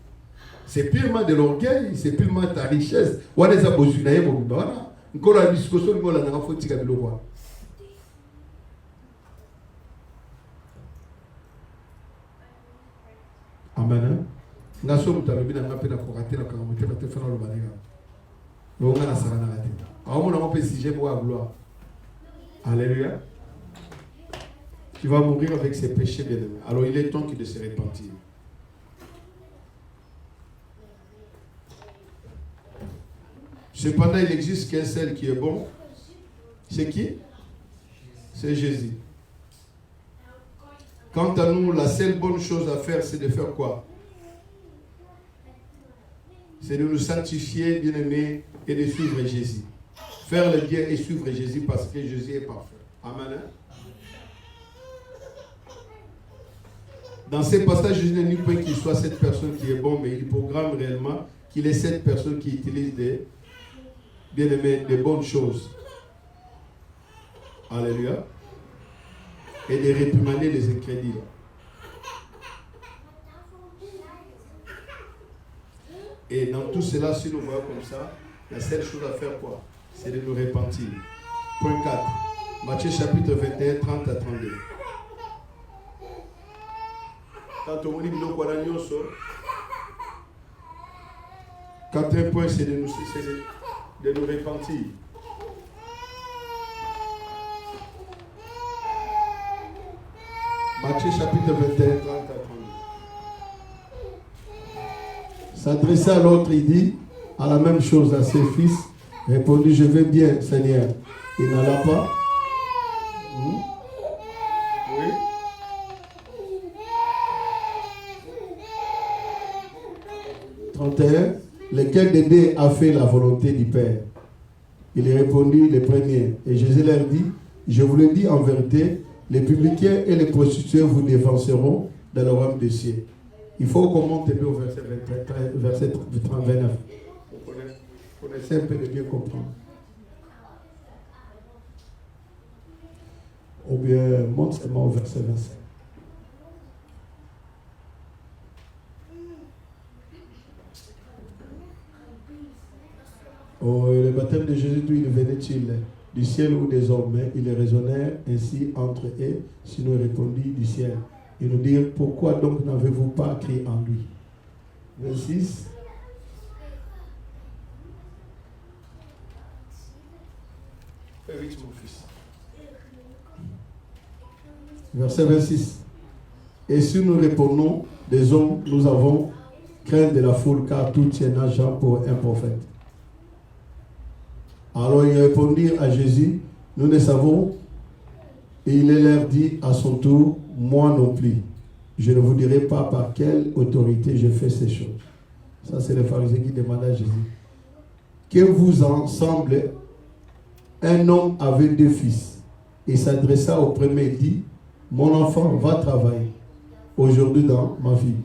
A: C'est purement de l'orgueil, c'est purement ta richesse. Ou les abosunaye mo bana. Encore la discussion de la faut tika biloko. Amen. Naso mutalobi na ngape na kokate na karamote bate fana lo banega. Bonga na sarana rate. Aomo na ngope si j'aime wa gloire. Alléluia. Tu vas mourir avec ses péchés, bien-aimés. Alors il est temps qu'il de se repentir. Cependant, il existe qu'un seul qui est bon. C'est qui? C'est Jésus. Quant à nous, la seule bonne chose à faire, c'est de faire quoi? C'est de nous sanctifier, bien-aimés, et de suivre Jésus. Faire le bien et suivre Jésus parce que Jésus est parfait. Amen. Dans ces passages, Jésus ne dit pas qu'il soit cette personne qui est bon, mais il programme réellement qu'il est cette personne qui utilise des, bien aimé, des bonnes choses. Alléluia. Et de réprimander les incrédules. Et dans tout cela, si nous voyons comme ça, la seule chose à faire quoi? C'est de nous repentir. Point 4. Matthieu chapitre 21, 30 à 32. Quand on dit quatrième point, c'est de nous repentir. Matthieu chapitre 21, 30 à 32. S'adresser à l'autre, il dit à la même chose à ses fils. Répondit, je vais bien, Seigneur. Il n'alla pas. Oui. Lequel des deux a fait la volonté du Père? Il répondit, le premier. Et Jésus leur dit, je vous le dis en vérité, les publicains et les prostituées vous dévanceront dans le royaume des cieux. Il faut qu'on monte au verset 29. Vous connaissez un peu de bien comprendre. Ou bien, monte seulement au verset 25. Oh, le baptême de Jésus, d'où il venait-il? Du ciel ou des hommes? Mais ils raisonnèrent ainsi entre eux, sinon il répondit du ciel. Ils nous dirent, pourquoi donc n'avez-vous pas cru en lui? 26. Fais vite, mon fils. Verset 26. Et si nous répondons des hommes, nous avons crainte de la foule, car tout tient à Jean pour un prophète. Alors ils répondirent à Jésus, nous ne savons. Et il leur dit à son tour, moi non plus. Je ne vous dirai pas par quelle autorité je fais ces choses. Ça, c'est les pharisiens qui demandent à Jésus. Que vous en semble? Un homme avait 2 fils. Il s'adressa au premier et dit, mon enfant, va travailler aujourd'hui dans ma vie.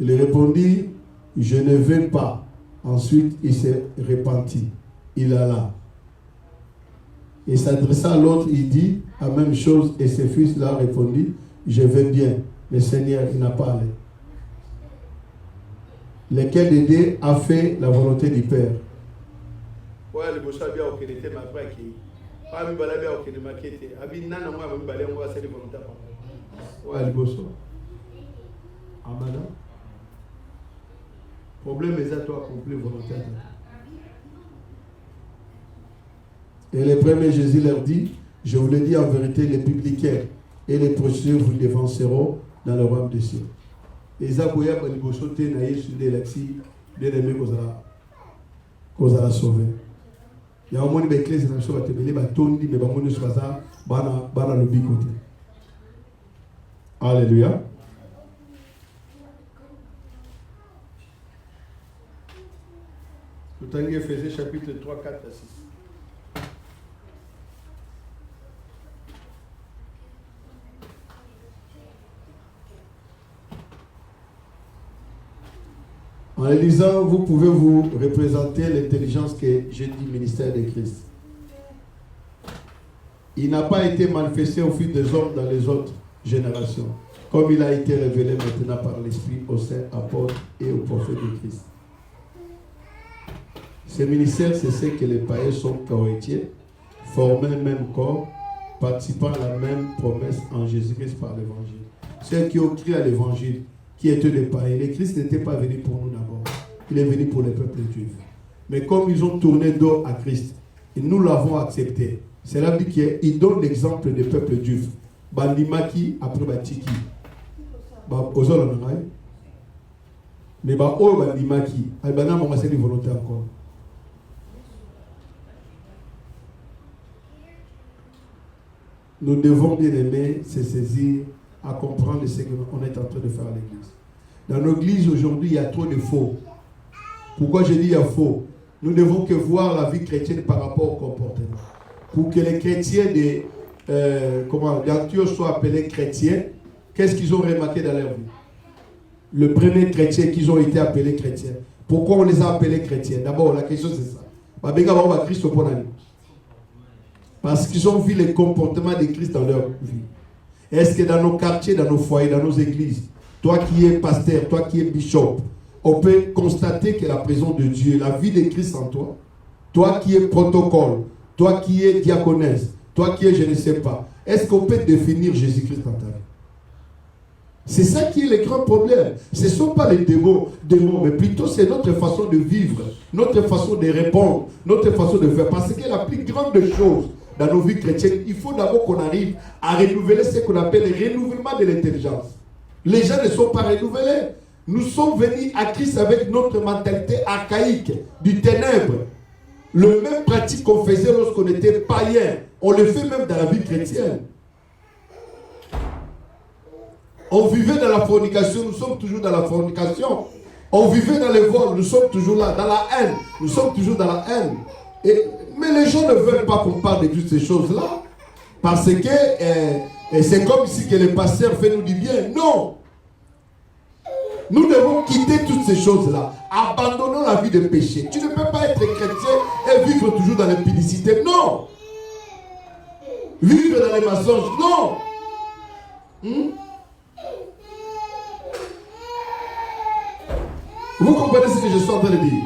A: Il répondit, je ne veux pas. Ensuite, il s'est repenti. Il alla. Il s'adressa à l'autre, il dit la même chose, et ses fils-là répondit, je vais bien. Le Seigneur, il n'a pas allé. Lequel des deux a fait la volonté du Père? Ouais, le bossa bien au Kénété, ma frère qui. Pas mi balabé au Kénété, ma kété. Abi nana moi, mi balé, on va faire les volontés. Ouais, le bossa. Amen. Problème est à toi accomplir volontaire. Et le premier Jésus leur dit, je vous le dis en vérité, les publicains et les prostituées vous dévanceront dans le royaume des cieux. Et Zaboya Banibosote naïe sur des lexis, bien aimé qu'on a sauvé. Il y a un moment où les clés de la chose va te mêler, mais tourner, mais bon, nous sommes là, bana le bicoté. Alléluia. Tout à l'heure, Éphésiens chapitre 3, 4 à 6. En lisant, vous pouvez vous représenter l'intelligence que j'ai dit ministère de Christ. Il n'a pas été manifesté au fil des hommes dans les autres générations, comme il a été révélé maintenant par l'Esprit aux saints apôtres et aux prophètes de Christ. Ce ministère, c'est ce que les païens sont cohéritiers, formant le même corps, participant à la même promesse en Jésus-Christ par l'évangile. Ceux qui ont cru à l'évangile qui étaient des païens. Le Christ n'était pas venu pour nous d'abord. Il est venu pour les peuples juifs. Mais comme ils ont tourné dos à Christ, et nous l'avons accepté. C'est là qu'il donne l'exemple des peuples juifs. Bandimaki après Batiki. Mais Bandimaki, c'est une volonté encore. Nous devons bien aimer se saisir à comprendre ce qu'on est en train de faire à l'église. Dans nos églises aujourd'hui, il y a trop de faux. Pourquoi je dis il y a faux? Nous ne devons que voir la vie chrétienne par rapport au comportement. Pour que les chrétiens d'Antioche soient appelés chrétiens, qu'est-ce qu'ils ont remarqué dans leur vie? Le premier chrétien qu'ils ont été appelés chrétiens. Pourquoi on les a appelés chrétiens? D'abord, la question c'est ça. Parce qu'ils ont vu le comportement de Christ dans leur vie. Est-ce que dans nos quartiers, dans nos foyers, dans nos églises, toi qui es pasteur, toi qui es bishop, on peut constater que la présence de Dieu, la vie de Christ en toi, toi qui es protocole, toi qui es diaconesse, toi qui es je ne sais pas, est-ce qu'on peut définir Jésus-Christ dans ta vie? C'est ça qui est le grand problème. Ce ne sont pas les démons, mais plutôt c'est notre façon de vivre, notre façon de répondre, notre façon de faire. Parce que la plus grande chose dans nos vies chrétiennes, il faut d'abord qu'on arrive à renouveler ce qu'on appelle le renouvellement de l'intelligence. Les gens ne sont pas renouvelés. Nous sommes venus à Christ avec notre mentalité archaïque, du ténèbre. Le même pratique qu'on faisait lorsqu'on était païen, on le fait même dans la vie chrétienne. On vivait dans la fornication, nous sommes toujours dans la fornication. On vivait dans les vols, nous sommes toujours là. Dans la haine, nous sommes toujours dans la haine. Mais les gens ne veulent pas qu'on parle de toutes ces choses-là. Parce que c'est comme si que le pasteur fait nous du bien. Non! Nous devons quitter toutes ces choses-là. Abandonnons la vie de péché. Tu ne peux pas être chrétien et vivre toujours dans l'impudicité. Non! Vivre dans les mensonges. Non! Vous comprenez ce que je suis en train de dire?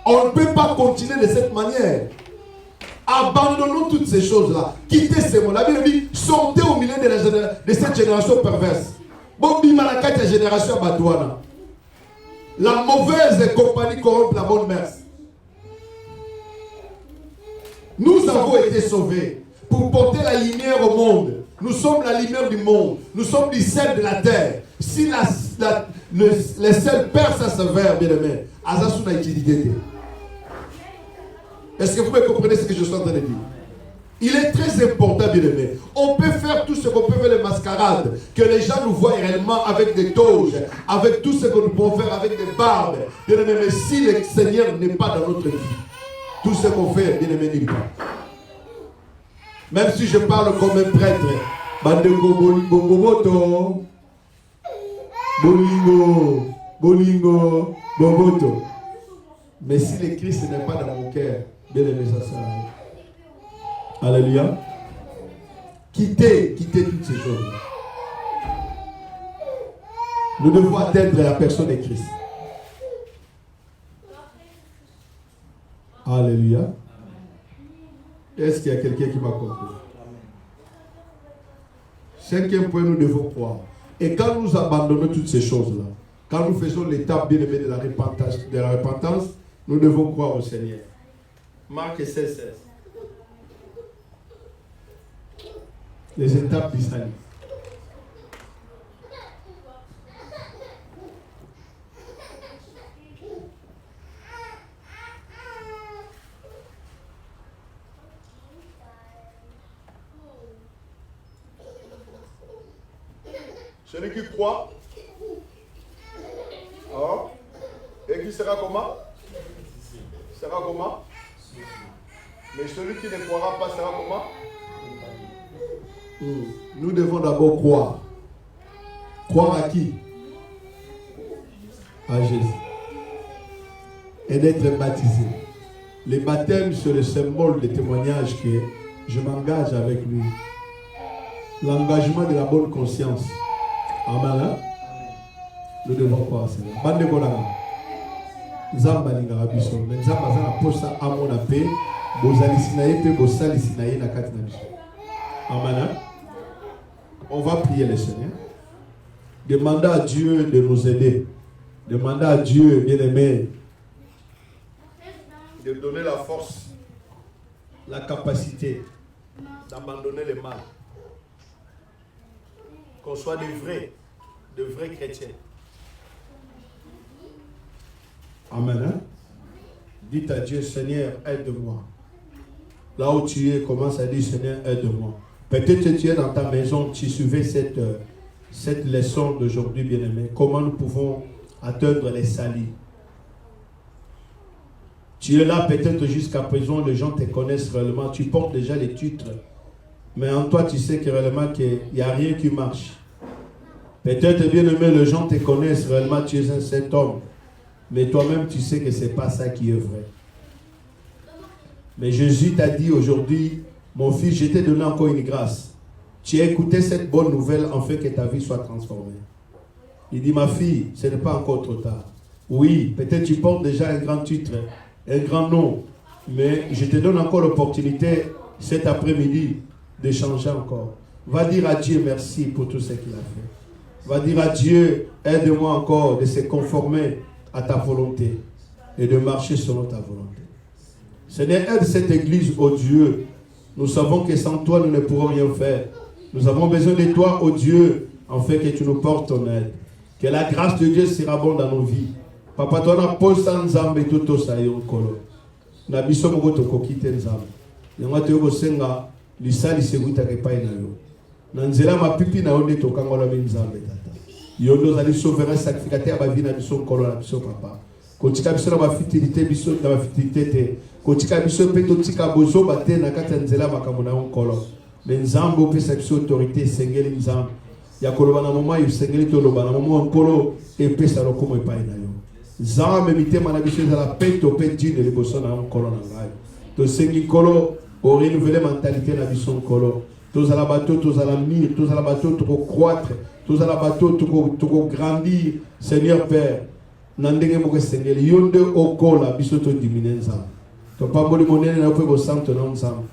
A: On ne peut pas continuer de cette manière. Abandonnons toutes ces choses-là. Quittez ces mots. La Bible dit, sortez au milieu de cette génération perverse. Bombi Malakata génération Badouana. La mauvaise compagnie corrompt la bonne mère. Nous avons été sauvés pour porter la lumière au monde. Nous sommes la lumière du monde. Nous sommes du sel de la terre. Si le sel perd sa saveur, bien aimé, Azasuna utilité. Est-ce que vous me comprenez ce que je suis en train de dire? Il est très important, bien aimé. On peut faire tout ce qu'on peut faire, les mascarades, que les gens nous voient réellement avec des toges, avec tout ce que nous pouvons faire avec des barbes. Bien aimé, mais si le Seigneur n'est pas dans notre vie, tout ce qu'on fait, bien aimé, n'est pas. Même si je parle comme un prêtre, Bandeko Boboto, Bolingo, Boboto. Mais si le Christ n'est pas dans mon cœur, bien aimé, ça sert à rien. Alléluia. Quittez toutes ces choses. Nous devons atteindre la personne de Christ. Alléluia. Est-ce qu'il y a quelqu'un qui m'a compris? Cinquième point, nous devons croire. Et quand nous abandonnons toutes ces choses-là, quand nous faisons l'étape bien aimée de la repentance, nous devons croire au Seigneur. Marc 16. Les étapes du salut. Celui qui croit, et qui sera comment? Sera comment? Mais celui qui ne croira pas sera comment? Nous devons d'abord croire. Croire à qui? À Jésus. Et d'être baptisé. Le baptême, c'est le symbole de témoignage que je m'engage avec lui. L'engagement de la bonne conscience. Amen. Nous devons croire à Seigneur. Bande Bolanga. Zamba lingara biso. Mais Zamba zana posa amona pe. Bozali sinaye pe bosali sinaye na kati na biso. Amen. On va prier le Seigneur. Demandez à Dieu de nous aider. Demandez à Dieu, bien-aimé, de donner la force, la capacité d'abandonner le mal. Qu'on soit de vrais chrétiens. Amen. Hein? Dites à Dieu, Seigneur, aide-moi. Là où tu es, commence à dire, Seigneur, aide-moi. Peut-être que tu es dans ta maison, tu suivais cette leçon d'aujourd'hui, bien-aimé. Comment nous pouvons atteindre les salis. Tu es là, peut-être jusqu'à présent, les gens te connaissent réellement. Tu portes déjà les titres. Mais en toi, tu sais que réellement qu'il n'y a rien qui marche. Peut-être, bien-aimé, les gens te connaissent réellement, tu es un saint homme. Mais toi-même, tu sais que ce n'est pas ça qui est vrai. Mais Jésus t'a dit aujourd'hui, mon fils, je t'ai donné encore une grâce. Tu as écouté cette bonne nouvelle afin que ta vie soit transformée. Il dit, ma fille, ce n'est pas encore trop tard. Oui, peut-être tu portes déjà un grand titre, un grand nom, mais je te donne encore l'opportunité cet après-midi de changer encore. Va dire à Dieu merci pour tout ce qu'il a fait. Va dire à Dieu, aide-moi encore de se conformer à ta volonté et de marcher selon ta volonté. Seigneur, aide cette église, ô Dieu. Nous savons que sans toi, nous ne pourrons rien faire. Nous avons besoin de toi, ô Dieu, afin que tu nous portes ton aide. Que la grâce de Dieu sera bonne dans nos vies. Papa, toi, na posa nzambe toto sa yo kolo. Na biso moko to kokite nzambe. Yango te ko senga lisali seguta ke pai na yo. Na nzela mapipi na onde to kangola nzambe tata. Yo ndo zali sauveur sacrificateur ba vie na biso kolo na biso papa. Kotika biso na ba fitilité biso na ba fitilité te. Kotika biso pe to tika bozo bate na kati nzela makambo na kolo. Mais nzambe opesa biso autorité sengeli nzambe. Ya koloba na mama yu sengeli to loba na mama nkolo e pesa lokomo epai na yo. Nzambe mitema na biso ezala pe to pe dine liboso na nkolo na ngai. To sengi nkolo o renouveler mentalité na biso nkolo. Tozala bateau, tozala mire, tozala bateau, toko croître, tozala bateau, toko grandir, Seigneur Père. Nandenge moko sengeli yonde okola biso to diminuer nzambe. To pamboli monene na pe bo santo na nzambe.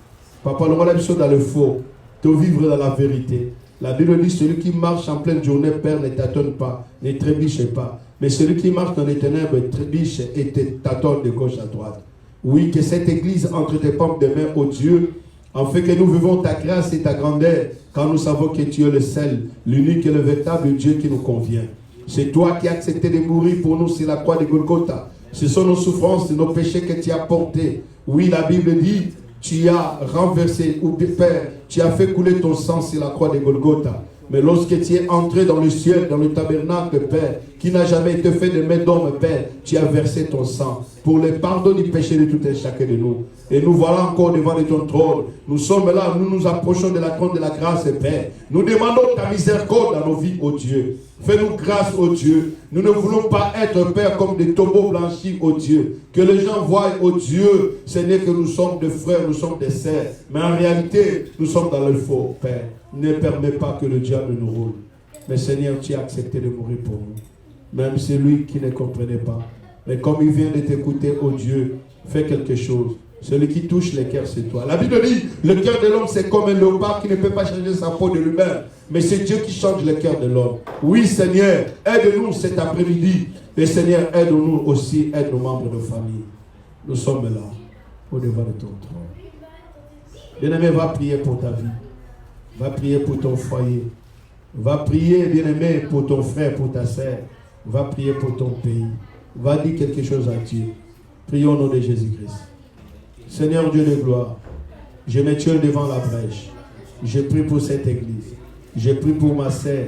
A: Papa longola biso dans le faux, te vivre dans la vérité. La Bible dit, celui qui marche en pleine journée, Père, ne tâtonne pas, ne trébuche pas. Mais celui qui marche dans les ténèbres, trébuche et te tâtonne de gauche à droite. Oui, que cette église entre tes paumes de main, ô Dieu, afin que nous vivons ta grâce et ta grandeur, car nous savons que tu es le seul, l'unique et le véritable Dieu qui nous convient. C'est toi qui as accepté de mourir pour nous sur la croix de Golgotha. Ce sont nos souffrances et nos péchés que tu as portés. Oui, la Bible dit, tu as renversé, ou Père, tu as fait couler ton sang sur la croix de Golgotha. Mais lorsque tu es entré dans le ciel, dans le tabernacle, Père, qui n'a jamais été fait de main d'homme, Père, tu as versé ton sang pour le pardon du péché de tout un chacun de nous. Et nous voilà encore devant ton trône. Nous sommes là, nous nous approchons de la trône de la grâce, Père. Nous demandons ta miséricorde dans nos vies, ô Dieu. Fais-nous grâce, ô Dieu. Nous ne voulons pas être, Père, comme des tombeaux blanchis, ô Dieu. Que les gens voient, ô Dieu, ce n'est que nous sommes des frères, nous sommes des sœurs. Mais en réalité, nous sommes dans le faux, Père. Ne permets pas que le diable nous roule. Mais Seigneur, tu as accepté de mourir pour nous. Même celui qui ne comprenait pas. Mais comme il vient de t'écouter, ô Dieu, fais quelque chose. Celui qui touche les cœurs, c'est toi. La Bible dit, le cœur de l'homme, c'est comme un léopard qui ne peut pas changer sa peau de lui-même. Mais c'est Dieu qui change le cœur de l'homme. Oui, Seigneur, aide-nous cet après-midi. Et Seigneur, aide-nous aussi, aide nos membres de famille. Nous sommes là, au devant de ton trône. Bien-aimé, va prier pour ta vie. Va prier pour ton foyer. Va prier, bien-aimé, pour ton frère, pour ta sœur. Va prier pour ton pays. Va dire quelque chose à Dieu. Prions au nom de Jésus-Christ. Seigneur Dieu de gloire, je me tiens devant la brèche. Je prie pour cette église. Je prie pour ma sœur.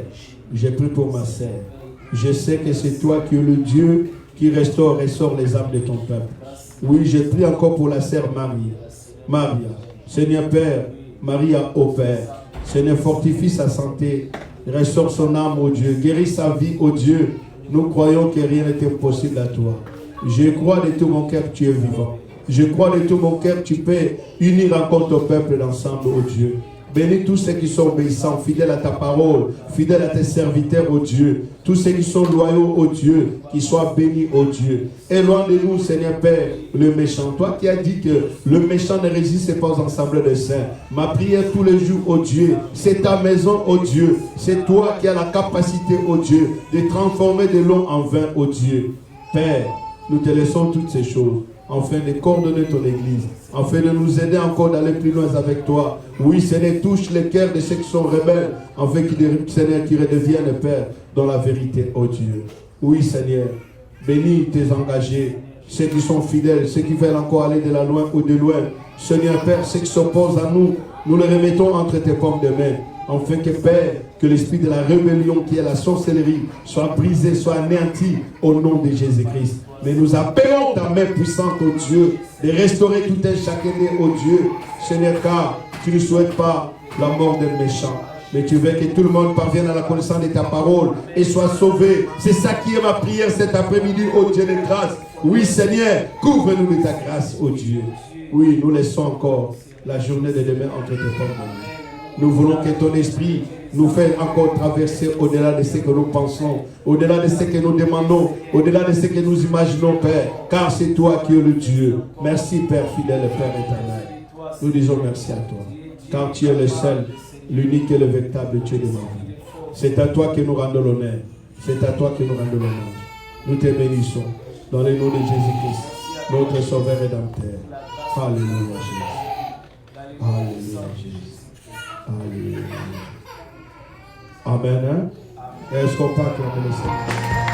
A: Je prie pour ma sœur. Je sais que c'est toi qui es le Dieu qui restaure les âmes de ton peuple. Oui, je prie encore pour la sœur Maria. Seigneur Père, Maria au Père. Seigneur, fortifie sa santé. Restaure son âme, ô Dieu. Guéris sa vie, ô Dieu. Nous croyons que rien n'est impossible à toi. Je crois de tout mon cœur que tu es vivant. Je crois de tout mon cœur que tu peux unir encore ton peuple ensemble, ô Dieu. Bénis tous ceux qui sont obéissants, fidèles à ta parole, fidèles à tes serviteurs, ô Dieu. Tous ceux qui sont loyaux, ô Dieu, qui soient bénis, ô Dieu. Éloigne de nous, Seigneur Père, le méchant. Toi qui as dit que le méchant ne résiste pas aux ensembles de saints. Ma prière tous les jours, ô Dieu, c'est ta maison, ô Dieu. C'est toi qui as la capacité, ô Dieu, de transformer de l'eau en vin, ô Dieu. Père, nous te laissons toutes ces choses, afin de coordonner ton Église, afin de nous aider encore d'aller plus loin avec toi. Oui, Seigneur, touche les cœurs de ceux qui sont rebelles, afin qu'ils, Seigneur, qu'ils redeviennent, Père, dans la vérité, ô Dieu. Oui, Seigneur, bénis tes engagés, ceux qui sont fidèles, ceux qui veulent encore aller de la loin ou de loin. Seigneur, Père, ceux qui s'opposent à nous, nous les remettons entre tes pommes de main. Afin que, Père, que l'esprit de la rébellion qui est la sorcellerie soit brisé, soit anéanti au nom de Jésus-Christ. Mais nous appelons ta main puissante, ô Dieu, de restaurer tout un chacun, ô Dieu. Seigneur, car tu ne souhaites pas la mort des méchants, mais tu veux que tout le monde parvienne à la connaissance de ta parole et soit sauvé. C'est ça qui est ma prière cet après-midi, ô Dieu de grâce. Oui, Seigneur, couvre-nous de ta grâce, ô Dieu. Oui, nous laissons encore la journée de demain entre tes pommes de main. Nous voulons que ton esprit nous fasse encore traverser au-delà de ce que nous pensons, au-delà de ce que nous demandons, au-delà de ce que nous imaginons, Père, car c'est toi qui es le Dieu. Merci, Père fidèle et Père éternel. Nous disons merci à toi, car tu es le seul, l'unique et le véritable Dieu de ma vie. C'est à toi que nous rendons l'honneur. C'est à toi que nous rendons l'honneur. Nous te bénissons dans le nom de Jésus-Christ, notre Sauveur rédempteur. Alléluia, Jésus. Alléluia, Jésus. Alléluia. Amen. Hein? Est-ce qu'on peut acclamer le Seigneur?